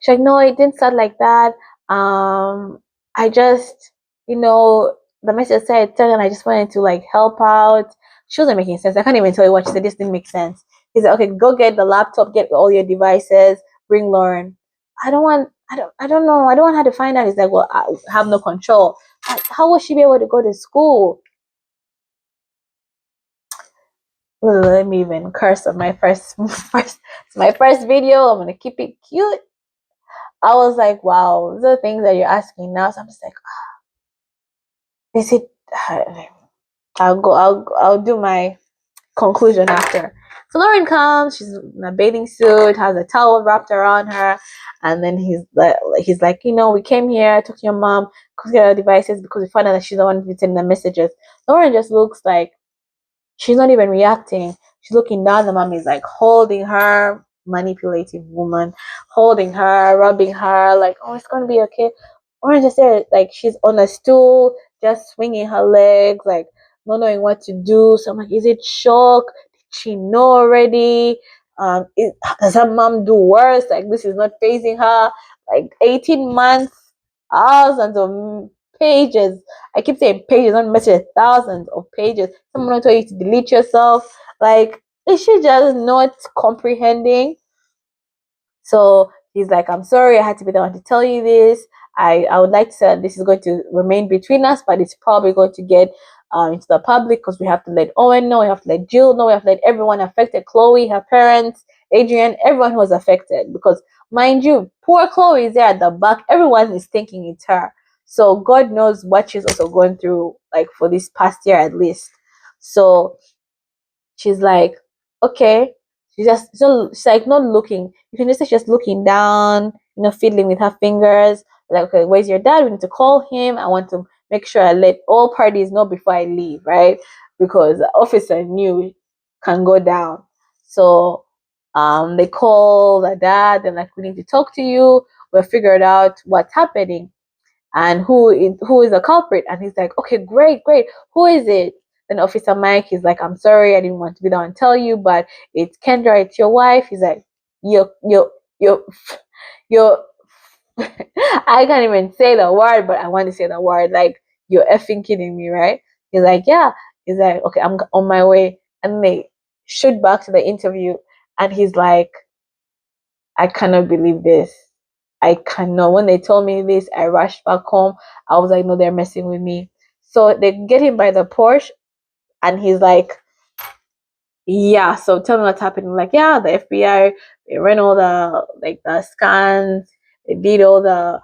S1: She's like, no, it didn't start like that. I just, the message said, and I just wanted to like help out. She wasn't making sense. I can't even tell you what she said. This didn't make sense. He said, okay, go get the laptop, get all your devices, bring Lauren. I don't know. I don't want her to find out. He's like, well, I have no control. How will she be able to go to school? Let me even curse on my first video. I'm gonna keep it cute. I was like, wow, these are things that you're asking now. So I'm just like, is it? I'll do my conclusion after. So Lauren comes. She's in a bathing suit, has a towel wrapped around her, and then he's like, we came here, took your mom, to get her devices because we found out that she's the one who's sending the messages. Lauren just looks like she's not even reacting. She's looking down. The mom is like holding her, manipulative woman, holding her, rubbing her, like, oh, it's gonna be okay. Or just there, like she's on a stool, just swinging her legs, like not knowing what to do. So I'm like, is it shock? Did she know already? Does her mom do worse? Like, this is not phasing her. Like 18 months, thousands of pages. I keep saying pages, not messages, thousands of pages. Someone will tell you to delete yourself. Like, is she just not comprehending? So he's like, I'm sorry, I had to be the one to tell you this. I would like to say that this is going to remain between us, but it's probably going to get into the public because we have to let Owen know, we have to let Jill know, we have to let everyone affected, Chloe, her parents, Adrian, everyone who was affected. Because mind you, poor Chloe is there at the back. Everyone is thinking it's her. So God knows what she's also going through, like for this past year at least. So she's like, okay. She's like not looking. You can just say she's just looking down, fiddling with her fingers. Like, okay, where's your dad? We need to call him. I want to make sure I let all parties know before I leave, right? Because the officer knew can go down. So they call the dad. They're like, we need to talk to you. We'll figure out what's happening and who is a culprit. And he's like, okay, great. Who is it? Then Officer Mike is like, I'm sorry, I didn't want to be the one to tell you, but it's Kendra, it's your wife. He's like, you're I can't even say the word, but I want to say the word. Like, you're effing kidding me, right? He's like, yeah. He's like, okay, I'm on my way. And they shoot back to the interview, and he's like, I cannot believe this. I cannot. When they told me this, I rushed back home. I was like, no, they're messing with me. So they get him by the Porsche, and he's like, yeah, so tell me what's happening. Like, yeah, the FBI, they ran all the scans, they did all the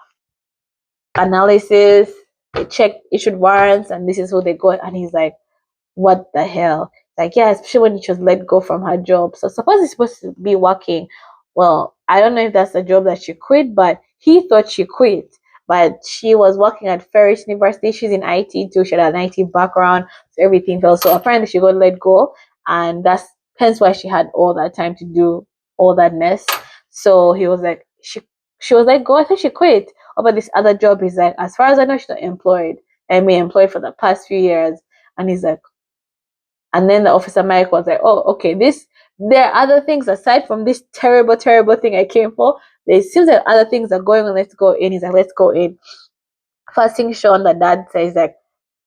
S1: analysis, they checked, issued warrants, and this is who they got. And he's like, what the hell? Like, yeah, especially when she was let go from her job. So suppose it's supposed to be working. Well, I don't know if that's the job that she quit, but he thought she quit. But she was working at Ferris University. She's in IT too. She had an IT background, so everything fell. So apparently she got let go, and that's hence why she had all that time to do all that mess. So he was like, she was like, go. I think she quit. Over this other job, he's like, as far as I know, she's not employed. I mean, employed for the past few years. And he's like, and then the officer Mike was like, oh, okay, there are other things aside from this terrible, terrible thing I came for. There seems like other things are going on. Let's go in. He's like, let's go in. First thing Sean, the dad says, like,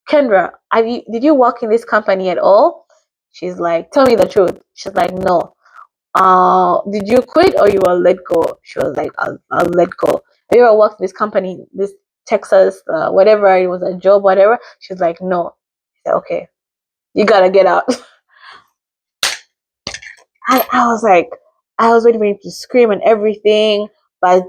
S1: Kendra, did you work in this company at all? She's like, tell me the truth. She's like, no. Did you quit or you were let go? She was like, I'll let go. Have you ever worked in this company, this Texas, whatever, it was a job, whatever? She's like, no. She's like, okay, you gotta get out. I was like, I was waiting for him to scream and everything, but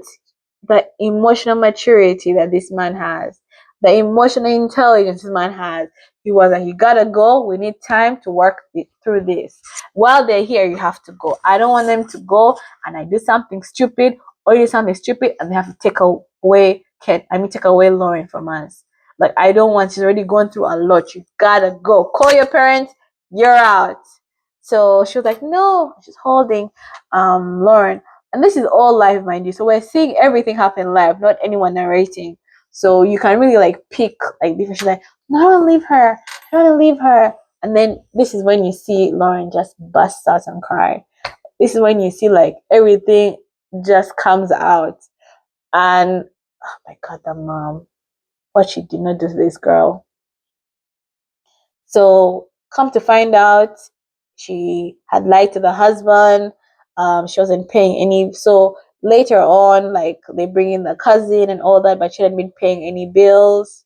S1: the emotional maturity that this man has, the emotional intelligence this man has, he was like, you gotta go. We need time to work through this. While they're here, you have to go. I don't want them to go and I do something stupid or you do something stupid and they have to take away Lauren from us. Like, I don't want, she's already gone through a lot. You gotta go. Call your parents, you're out. So she was like, no, she's holding Lauren. And this is all live, mind you. So we're seeing everything happen live, not anyone narrating. So you can really like pick like different. She's like, no, I don't leave her. I don't leave her. And then this is when you see Lauren just bust out and cry. This is when you see like everything just comes out. And oh my god, the mom, what she did not do to this girl. So come to find out, she had lied to the husband. She wasn't paying any. So later on, like they bring in the cousin and all that, but she hadn't been paying any bills.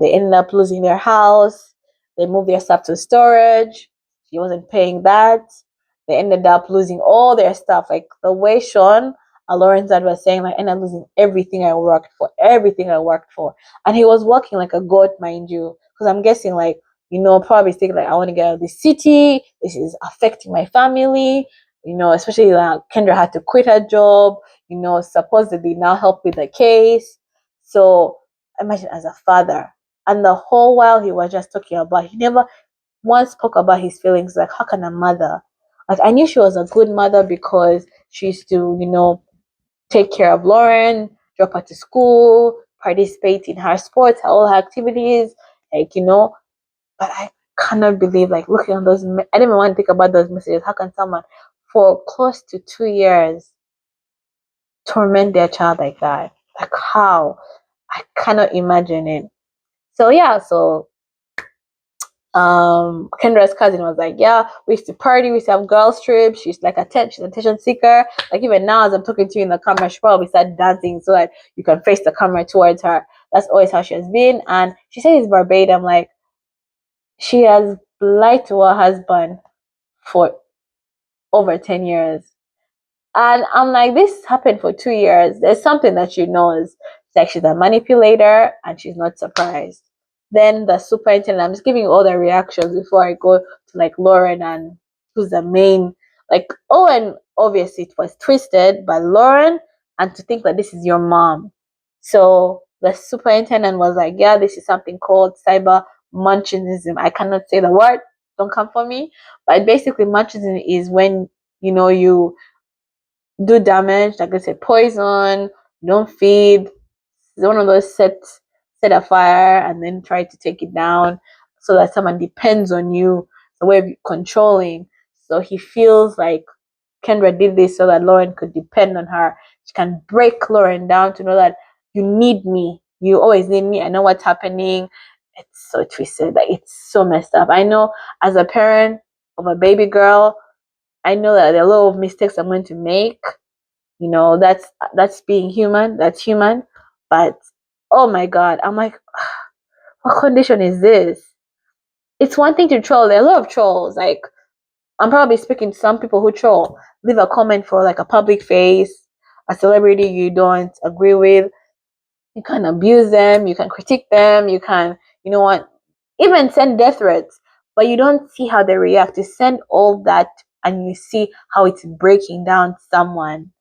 S1: They ended up losing their house. They moved their stuff to storage. She wasn't paying that. They ended up losing all their stuff. Like the way Sean, Lauren's dad was saying, like, I ended up losing everything I worked for. And he was working like a goat, mind you. Because I'm guessing, like, probably thinking, like, I want to get out of the city. This is affecting my family. Especially Kendra had to quit her job. Supposedly now help with the case. So imagine as a father, and the whole while he was just talking about, he never once spoke about his feelings. Like, how can a mother, like, I knew she was a good mother because she used to take care of Lauren, drop her to school, participate in her sports, all her activities, like, but I cannot believe, like, looking on those, I didn't even want to think about those messages. How can someone for close to 2 years torment their child like that? Like, how? I cannot imagine it. So yeah, so Kendra's cousin was like, yeah, we used to party, we used to have girls trips. She's like she's an attention seeker. Like, even now as I'm talking to you in the camera, she probably started dancing so that you can face the camera towards her. That's always how she has been. And she said it's verbatim, like, she has lied to her husband for over 10 years. And I'm like, this happened for 2 years. There's something that she knows. It's like she's a manipulator and she's not surprised. Then the superintendent, I'm just giving you all the reactions before I go to like Lauren and who's the main, like Owen, obviously it was twisted by Lauren and to think that this is your mom. So the superintendent was like, yeah, this is something called cyber munchinism. I cannot say the word, don't come for me. But basically munchinism is when you do damage, like I said, poison, don't feed. It's one of those set a fire and then try to take it down so that someone depends on you. It's a way of controlling. So he feels like Kendra did this so that Lauren could depend on her. She can break Lauren down to know that you need me. You always need me. I know what's happening. It's so twisted. Like, it's so messed up. I know as a parent of a baby girl, I know that there are a lot of mistakes I'm going to make. That's being human. That's human. But oh my god, I'm like, what condition is this? It's one thing to troll. There are a lot of trolls. Like, I'm probably speaking to some people who troll. Leave a comment for like a public face, a celebrity you don't agree with. You can abuse them. You can critique them. You can, even send death threats. But you don't see how they react. You send all that and you see how it's breaking down someone.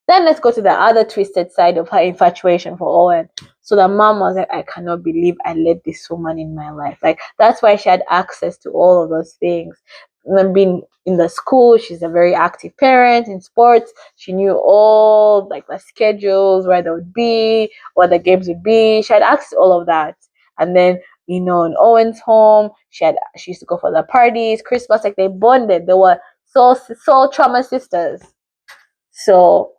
S1: Then let's go to the other twisted side of her infatuation for Owen. So the mom was like, I cannot believe I let this woman in my life. Like, that's why she had access to all of those things. And then being in the school, she's a very active parent in sports. She knew all like the schedules, where they would be, what the games would be. She had access to all of that. And then, in Owen's home, she used to go for the parties, Christmas, like they bonded. They were soul trauma sisters. So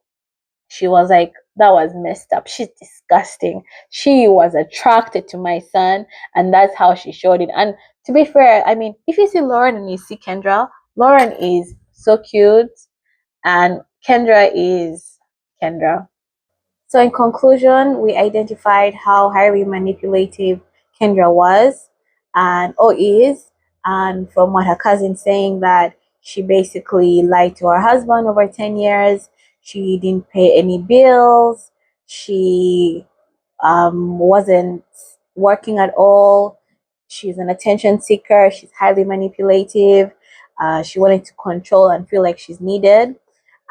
S1: she was like, that was messed up. She's disgusting. She was attracted to my son, and that's how she showed it. And to be fair, I mean, if you see Lauren and you see Kendra, Lauren is so cute, and Kendra is Kendra. So, in conclusion, we identified how highly manipulative Kendra was is, and from what her cousin saying that she basically lied to her husband over 10 years. She didn't pay any bills. She wasn't working at all. She's an attention seeker. She's highly manipulative. She wanted to control and feel like she's needed.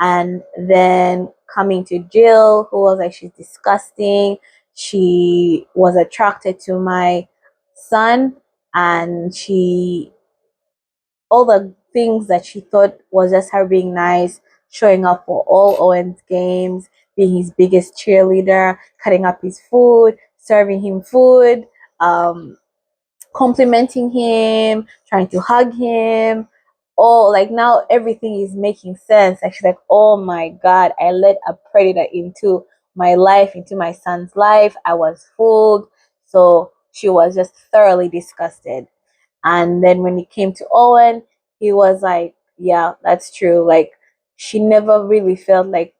S1: And then coming to Jill, who was like, she's disgusting. she was attracted to my son, and all the things that she thought was just her being nice, showing up for all Owen's games, being his biggest cheerleader, cutting up his food, serving him food, um, complimenting him, trying to hug him. Oh, like now everything is making sense. Like she's like, oh my God, I let a predator into my life, into my son's life. I was fooled. So she was just thoroughly disgusted. And then when it came to Owen, he was like, yeah, that's true. Like she never really felt like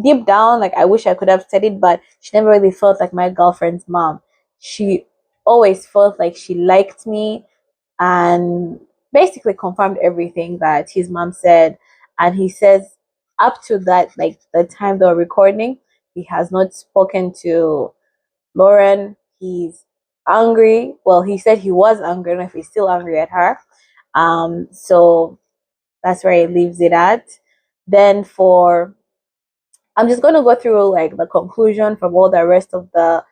S1: deep down, like I wish I could have said it, but she never really felt like my girlfriend's mom. She always felt like she liked me and basically confirmed everything that his mom said. And he says up to that, like the time they were recording, he has not spoken to Lauren. He's angry. Well, he said he was angry. I don't know if he's still angry at her. So that's where he leaves it at. Then I'm just gonna go through like the conclusion from all the rest of the,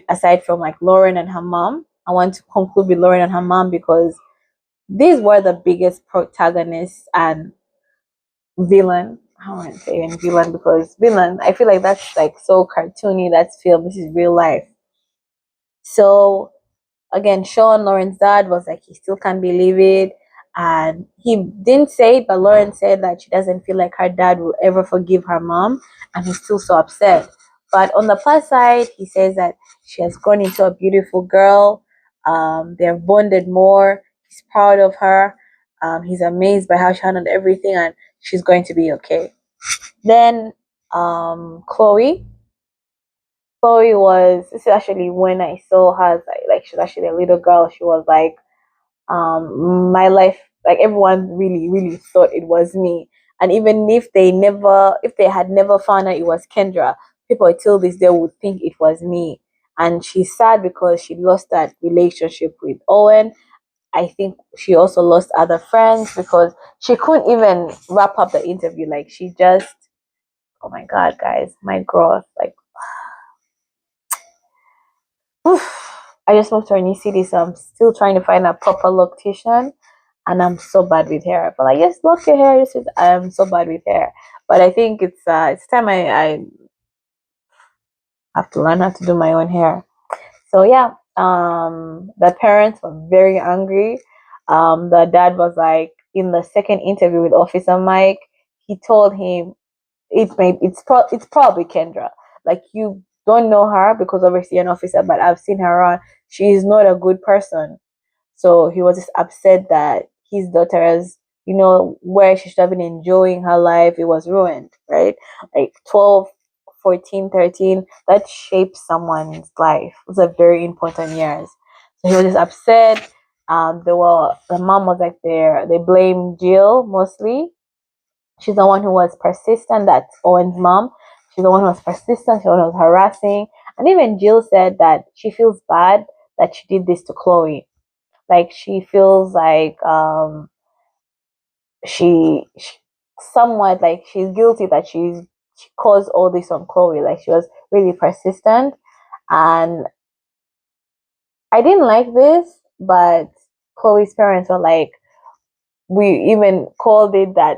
S1: aside from like Lauren and her mom. I want to conclude with Lauren and her mom because these were the biggest protagonists and villain. I don't want to say even villain because villain, I feel like that's like so cartoony. That's film. This is real life. So again, Sean, Lauren's dad, was like, he still can't believe it. And he didn't say it, but Lauren said that she doesn't feel like her dad will ever forgive her mom. And he's still so upset. But on the plus side, he says that she has grown into a beautiful girl. They've bonded more. He's proud of her. He's amazed by how she handled everything, and she's going to be okay. Then Chloe, this is actually when I saw her, like she's actually a little girl. She was like, my life, like everyone really, really thought it was me. And even if they had never found out it was Kendra, people till this day would think it was me. And she's sad because she lost that relationship with Owen. I think she also lost other friends because she couldn't even wrap up the interview. Like she just, oh my God, guys, my growth, like, I just moved to a new city, so I'm still trying to find a proper loctician, and I'm so bad with hair. But like, yes, lock your hair. I'm so bad with hair. But I think it's time I have to learn how to do my own hair. So yeah, the parents were very angry. The dad was like, in the second interview with Officer Mike, he told him it's probably Kendra. Like you don't know her because obviously you're an officer, but I've seen her around. She is not a good person. So he was just upset that his daughter's, where she should have been enjoying her life, it was ruined, right? Like 12, 14, 13, that shapes someone's life. Those are very important years. So he was just upset. The mom was like they blamed Jill mostly. She's the one who was persistent. That's Owen's mom. She's the one who was persistent. She's the one who was harassing. And even Jill said that she feels bad that she did this to Chloe. Like she feels like she somewhat like she's guilty that she caused all this on Chloe. Like she was really persistent, and I didn't like this, but Chloe's parents were like, we even called it that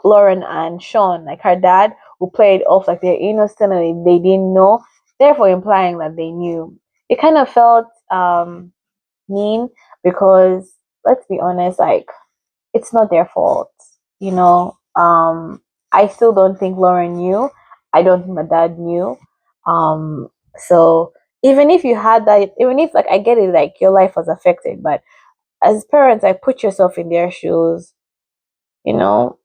S1: Lauren and Sean, like her dad, who played off like they're innocent and they didn't know, therefore implying that they knew. It kind of felt mean because let's be honest, like it's not their fault, you know. I still don't think Lauren knew. I don't think my dad knew. So even if you had that, even if like I get it, like your life was affected, but as parents, like put yourself in their shoes, you know.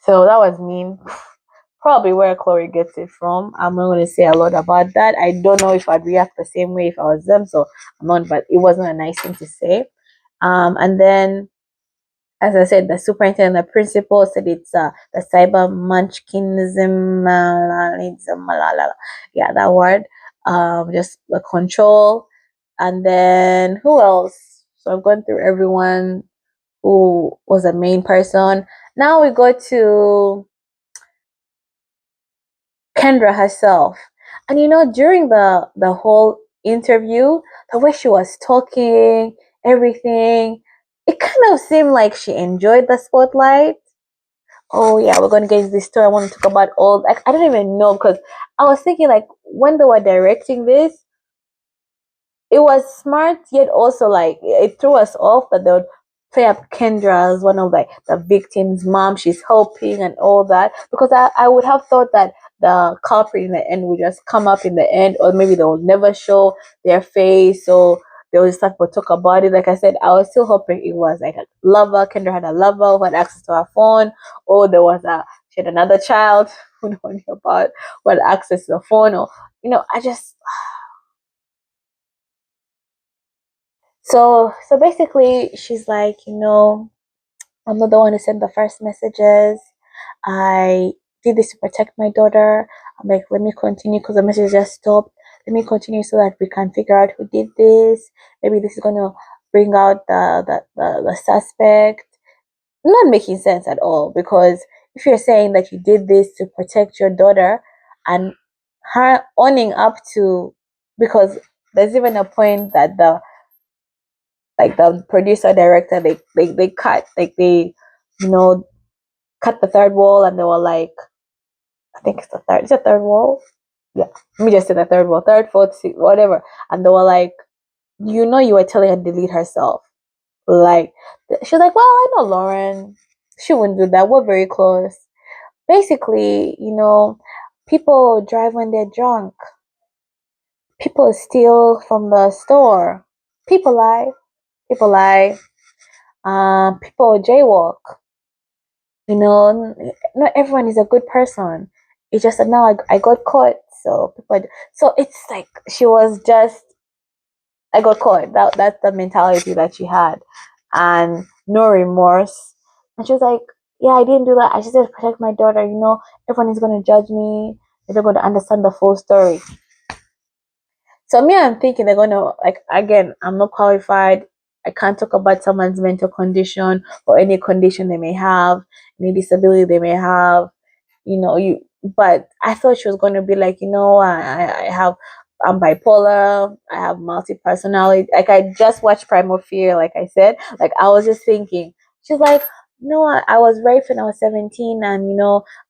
S1: So that was mean. Probably where Chloe gets it from. I'm not going to say a lot about that. I don't know if I'd react the same way if I was them. So I'm not, but it wasn't a nice thing to say. And then, as I said, the superintendent, the principal said it's the cyber munchkinism, yeah, that word. Just the control. And then who else? So I've gone through everyone who was a main person. Now we go to Kendra herself. And during the whole interview, the way she was talking, everything, it kind of seemed like she enjoyed the spotlight. Oh yeah, we're gonna get into this story. I want to talk about all. Like, I don't even know, because I was thinking, like, when they were directing this, it was smart, yet also like it threw us off that they would play up Kendra as one of like the victim's mom. She's helping and all that, because I would have thought that the culprit in the end would just come up in the end, or maybe they will never show their face, so they will just have to talk about it. Like I said, I was still hoping it was like a lover. Kendra had a lover who had access to her phone, or there was a she had another child who no one knew about who had access to the phone, or I just so basically, she's like, I'm not the one who sent the first messages. I did this to protect my daughter. I'm like, let me continue because the message just stopped. Let me continue so that we can figure out who did this. Maybe this is gonna bring out the suspect. Not making sense at all, because if you're saying that you did this to protect your daughter, and her owning up to, because there's even a point that the producer director, they cut, like, they you know cut the third wall, and they were like, I think it's a third wall, yeah, let me just say the third wall, third, fourth, sixth, whatever. And they were like, you were telling her to delete herself. Like, she's like, well, I know Lauren, she wouldn't do that, we're very close. Basically, people drive when they're drunk, people steal from the store, people lie, people lie, people jaywalk. Not everyone is a good person. It's just that now I got caught. So so it's like she was just, I got caught. That's the mentality that she had, and no remorse. And she was like, yeah, I didn't do that. I just had to protect my daughter. Everyone is gonna judge me. They're not gonna understand the full story. So me, I'm thinking they're gonna, like, again, I'm not qualified. I can't talk about someone's mental condition or any condition they may have, any disability they may have. But I thought she was gonna be like, I'm bipolar, I have multi personality. Like, I just watched Primal Fear, like I said. Like, I was just thinking, she's like, no, I was raped when I was 17, and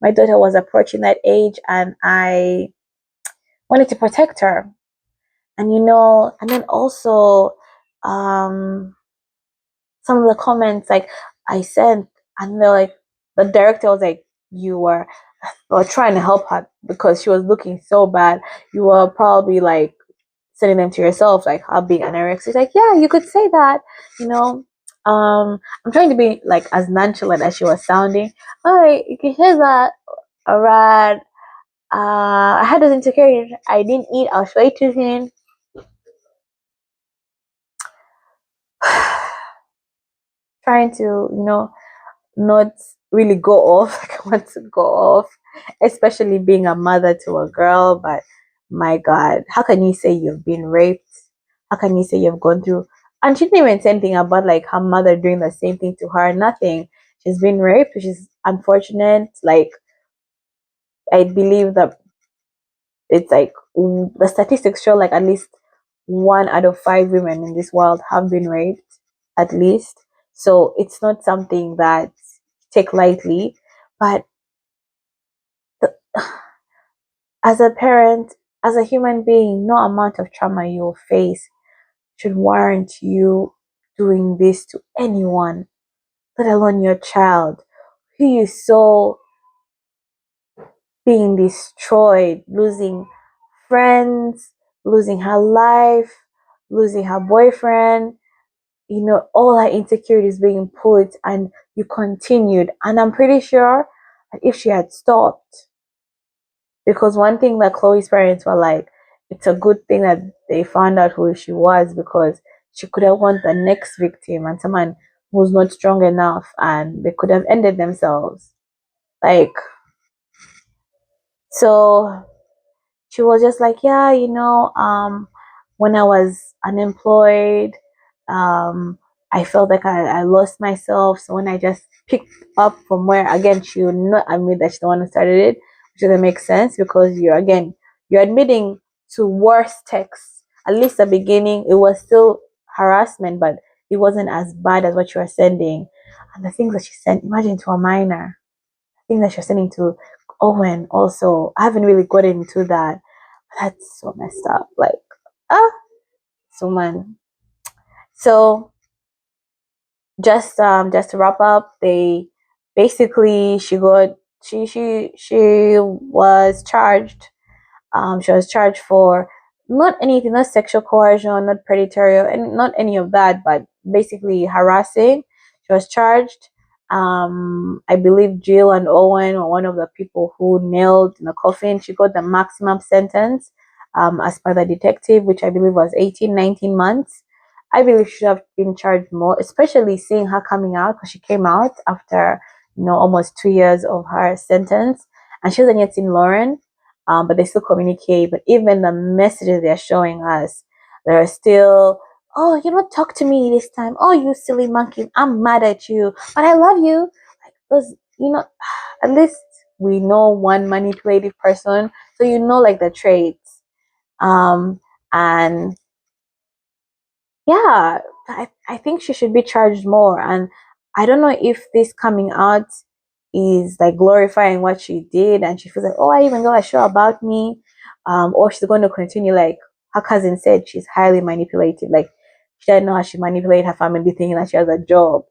S1: my daughter was approaching that age, and I wanted to protect her. And then also, um some of the comments, like, I sent, and they're like, the director was like, you were trying to help her because she was looking so bad, you were probably like sending them to yourself, like her being anorexic. Like, yeah, you could say that. you know I'm trying to be like as nonchalant as she was sounding. All right, you can hear that. All right. I had those insecurities. I didn't eat, I was way too thin. Trying to, not really go off like I want to go off, especially being a mother to a girl. But my God, how can you say you've been raped? How can you say you've gone through? And she didn't even say anything about like her mother doing the same thing to her. Nothing. She's been raped, which is unfortunate. Like, I believe that it's like the statistics show like at least 1 out of 5 women in this world have been raped, at least. So it's not something that take lightly. But the, as a parent, as a human being, no amount of trauma you'll face should warrant you doing this to anyone, let alone your child, who is so being destroyed, losing friends, losing her life, losing her boyfriend, all her insecurities being put, and you continued. And I'm pretty sure that if she had stopped, because one thing that Chloe's parents were like, it's a good thing that they found out who she was, because she could have won the next victim and someone who's not strong enough, and they could have ended themselves. Like, so she was just like, yeah, when I was unemployed, I felt like I lost myself. So when I just picked up from where, again, she would not admit that she's the one who started it, which doesn't make sense, because you're, again, you're admitting to worse texts. At least the beginning, it was still harassment, but it wasn't as bad as what you were sending. And the things that she sent, imagine to a minor, things that you're sending to Owen also. I haven't really gotten into that. That's so messed up. Like, ah, so man. So just to wrap up, they basically she was charged. She was charged for not anything, not sexual coercion, not predatory, and not any of that, but basically harassing. She was charged. I believe Jill and Owen were one of the people who nailed in the coffin. She got the maximum sentence, as per the detective, which I believe was 18, 19 months. I believe she should have been charged more, especially seeing her coming out, because she came out after, almost 2 years of her sentence, and she hasn't yet seen Lauren. But they still communicate. But even the messages they're showing us, they're still, oh, you don't talk to me this time. Oh, you silly monkey, I'm mad at you, but I love you. Like those, at least we know one manipulative person, so like the traits. And yeah, I think she should be charged more. And I don't know if this coming out is like glorifying what she did and she feels like, oh, I even got a show about me. Or she's going to continue, like her cousin said, she's highly manipulative. Like she doesn't know how she manipulated her family thinking that she has a job.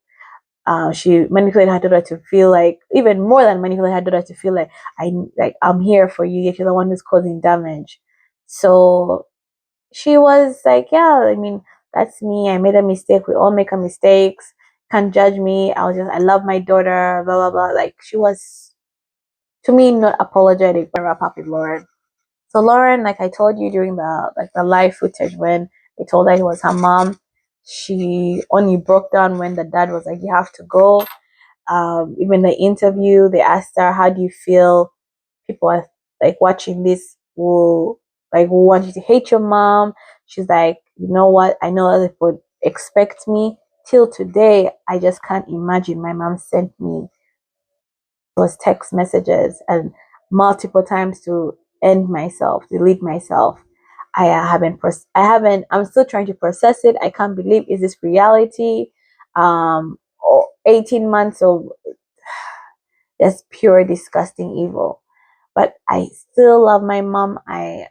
S1: She manipulated her daughter to feel like, even more than manipulate her daughter to feel like, I'm here for you, yet you're the one who's causing damage. So she was like, yeah, I mean, that's me. I made a mistake. We all make a mistakes. Can't judge me. I love my daughter, blah, blah, blah. Like, she was, to me, not apologetic, but wrap up with Lauren. So Lauren, like I told you during the live footage when they told her it was her mom, she only broke down when the dad was like, you have to go. Even the interview, they asked her, how do you feel people are like watching this will want you to hate your mom? She's like, you know what, I know other people expect me. Till today, I just can't imagine my mom sent me those text messages and multiple times to end myself, delete myself. I'm still trying to process it. I can't believe, is this reality? 18 months of just pure disgusting evil. But I still love my mom. I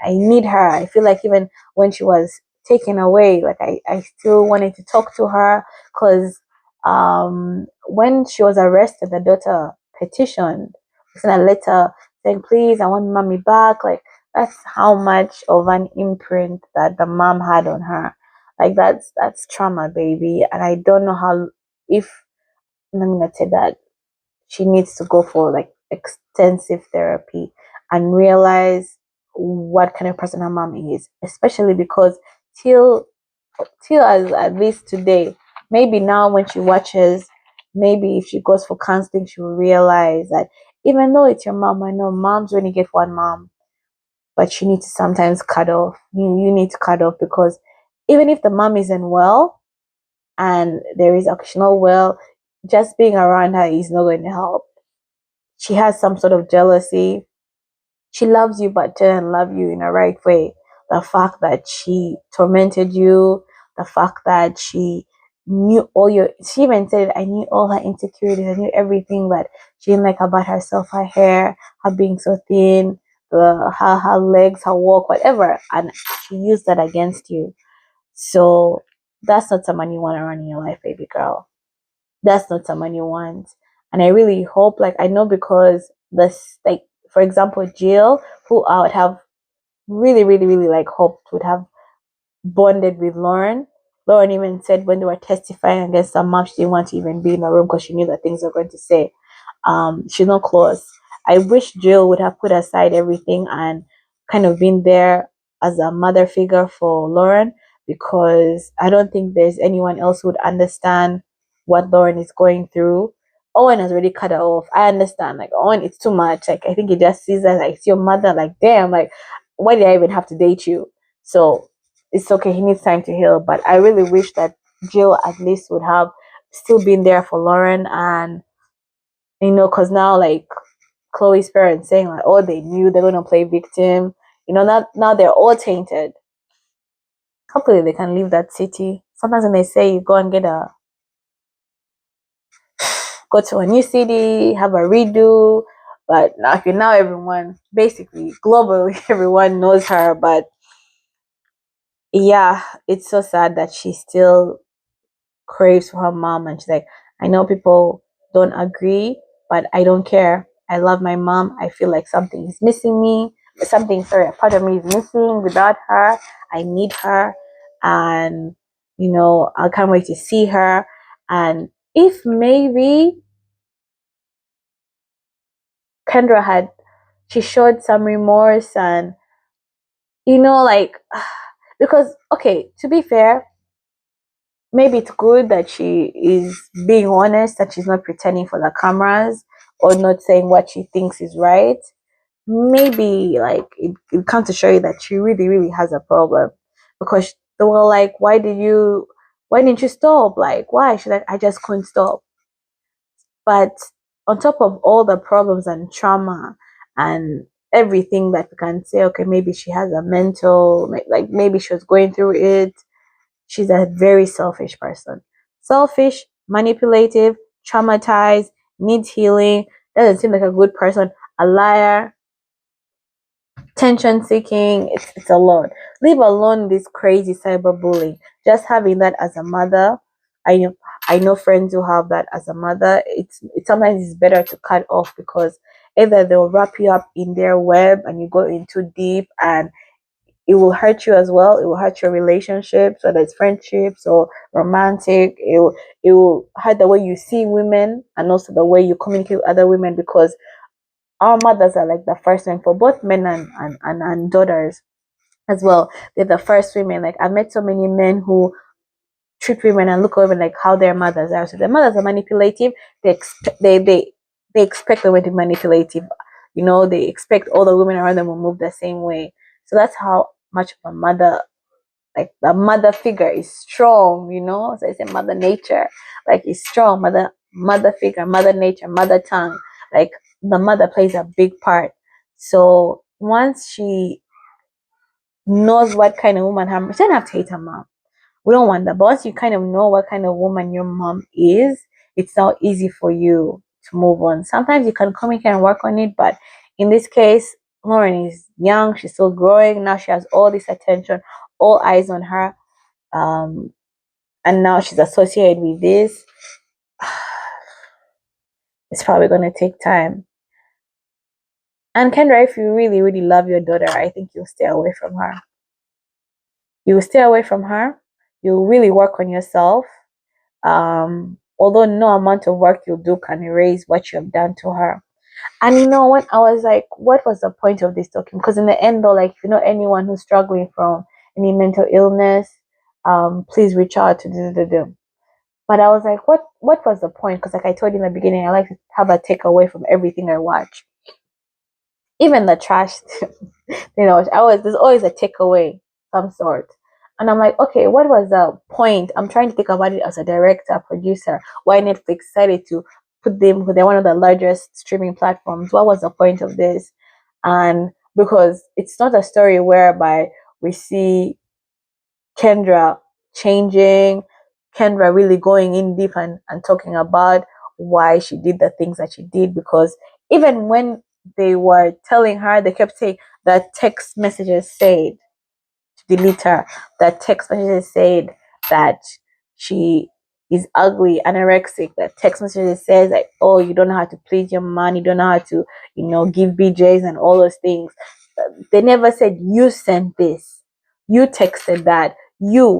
S1: need her. I feel like even when she was taken away, like I still wanted to talk to her, because when she was arrested, the daughter petitioned, sent a letter saying, please, I want mommy back. Like, that's how much of an imprint that the mom had on her. Like, that's trauma, baby. And I don't know how, if let me not say that, she needs to go for like extensive therapy and realize what kind of person her mom is, especially because till as at least today, maybe now when she watches, maybe if she goes for counseling, she will realize that even though it's your mom, I know moms only get one mom, but you need to sometimes cut off. You need to cut off, because even if the mom isn't well and there is occasional well, just being around her is not going to help. She has some sort of jealousy. She loves you, but doesn't love you in the right way. The fact that she tormented you, the fact that she knew she even said, I knew all her insecurities, I knew everything that she didn't like about herself, her hair, her being so thin, her legs, her walk, whatever. And she used that against you. So that's not someone you want to run in your life, baby girl. That's not someone you want. And I really hope, like, I know, because this, like, for example, Jill, who I would have really, really, really like hoped would have bonded with Lauren. Lauren even said when they were testifying against her mom, she didn't want to even be in the room because she knew the things they were going to say. She's not close. I wish Jill would have put aside everything and kind of been there as a mother figure for Lauren, because I don't think there's anyone else who would understand what Lauren is going through. Owen has already cut her off. I understand. Like, Owen, it's too much. Like, I think he just sees that, like, it's your mother. Like, damn, like, why did I even have to date you? So it's okay. He needs time to heal. But I really wish that Jill at least would have still been there for Lauren. And, because now, like, Chloe's parents saying, like, oh, they knew they're going to play victim. Now they're all tainted. Hopefully they can leave that city. Sometimes when they say you go and go to a new city, have a redo, but now everyone, basically globally, everyone knows her. But yeah, it's so sad that she still craves for her mom, and she's like, I know people don't agree, but I don't care. I love my mom. I feel like something is missing me. A part of me is missing without her. I need her. And, I can't wait to see her. And if maybe Kendra she showed some remorse and, like, because, okay, to be fair, maybe it's good that she is being honest, that she's not pretending for the cameras or not saying what she thinks is right. Maybe like it comes to show you that she really, really has a problem, because they were like, why didn't you stop? Like, why? She's like, I just couldn't stop. But on top of all the problems and trauma and everything that we can say, okay, maybe she has a mental, like maybe she was going through it. She's a very selfish person. Selfish, manipulative, traumatized, needs healing, doesn't seem like a good person, a liar, tension seeking. It's a lot. Leave alone this crazy cyberbullying. Just having that as a mother, I I know friends who have that as a mother. It's sometimes it's better to cut off, because either they'll wrap you up in their web and you go in too deep, and it will hurt you as well. It will hurt your relationships, whether it's friendships or romantic. It will hurt the way you see women, and also the way you communicate with other women, because our mothers are like the first one for both men and daughters as well. They're the first women. Like, I've met so many men who treat women and look over like how their mothers are. So their mothers are manipulative. They expect the women to be manipulative. They expect all the women around them will move the same way. So that's how much of a mother, like the mother figure, is strong. So it's a mother nature, like it's strong. Mother figure, mother nature, mother tongue. Like, the mother plays a big part. So once she knows what kind of woman she doesn't have to hate her mom. We don't want that. But once you kind of know what kind of woman your mom is, it's now easy for you to move on. Sometimes you can come in here and work on it, but in this case, Lauren is young, she's still growing. Now she has all this attention, all eyes on her. And now she's associated with this. It's probably gonna take time. And Kendra, if you really, really love your daughter, I think you'll stay away from her. You will stay away from her. You'll really work on yourself. Although no amount of work you do can erase what you have done to her. And when I was like, what was the point of this talking? Because in the end, though, like, if you know anyone who's struggling from any mental illness, please reach out to them. But I was like, what was the point? Because like I told you in the beginning, I like to have a takeaway from everything I watch. Even the trash, there's always a takeaway, some sort. And I'm like, okay, what was the point? I'm trying to think about it as a director, producer. Why Netflix decided to put them, they're one of the largest streaming platforms. What was the point of this? And because it's not a story whereby we see Kendra changing, Kendra really going in deep and talking about why she did the things that she did. Because even when they were telling her, they kept saying that text messages said to delete her, that text messages said that she is ugly, anorexic, that text messages says like, oh, you don't know how to please your man, you don't know how to, give BJs and all those things. They never said you sent this, you texted that,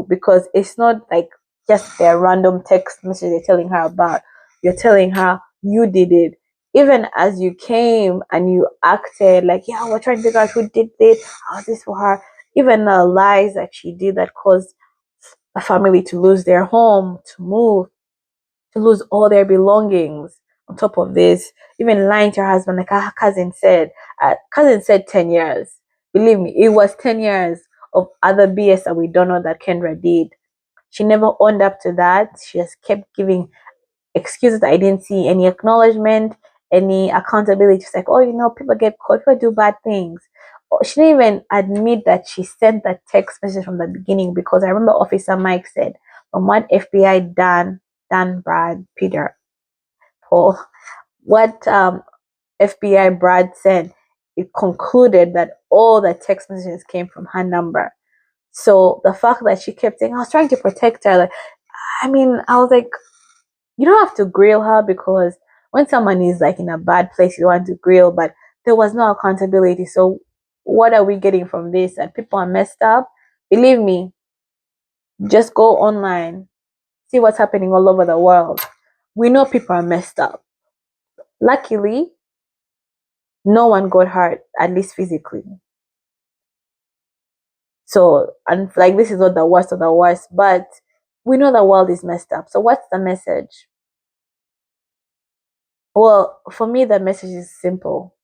S1: because it's not like just their random text message they're telling her about. You're telling her you did it. Even as you came and you acted like, yeah, we're trying to figure out who did this, how's this for her. Even the lies that she did that caused a family to lose their home, to move, to lose all their belongings. On top of this, even lying to her husband, like her cousin said. Cousin said 10 years. Believe me, it was 10 years of other BS that we don't know that Kendra did. She never owned up to that. She just kept giving excuses that I didn't see any acknowledgement, any accountability. It's like, oh, people get caught, people do bad things. She didn't even admit that she sent that text message from the beginning, because I remember Officer Mike said, from what FBI Dan, Brad, Peter, Paul, what FBI Brad said, it concluded that all the text messages came from her number. So the fact that she kept saying, I was trying to protect her, like, I mean, I was like, you don't have to grill her, because when someone is like in a bad place, you want to grill, but there was no accountability. So what are we getting from this? That people are messed up? Believe me, just go online, see what's happening all over the world. We know people are messed up. Luckily, no one got hurt, at least physically. So, and like, this is not the worst of the worst, but we know the world is messed up. So what's the message? Well, for me, the message is simple.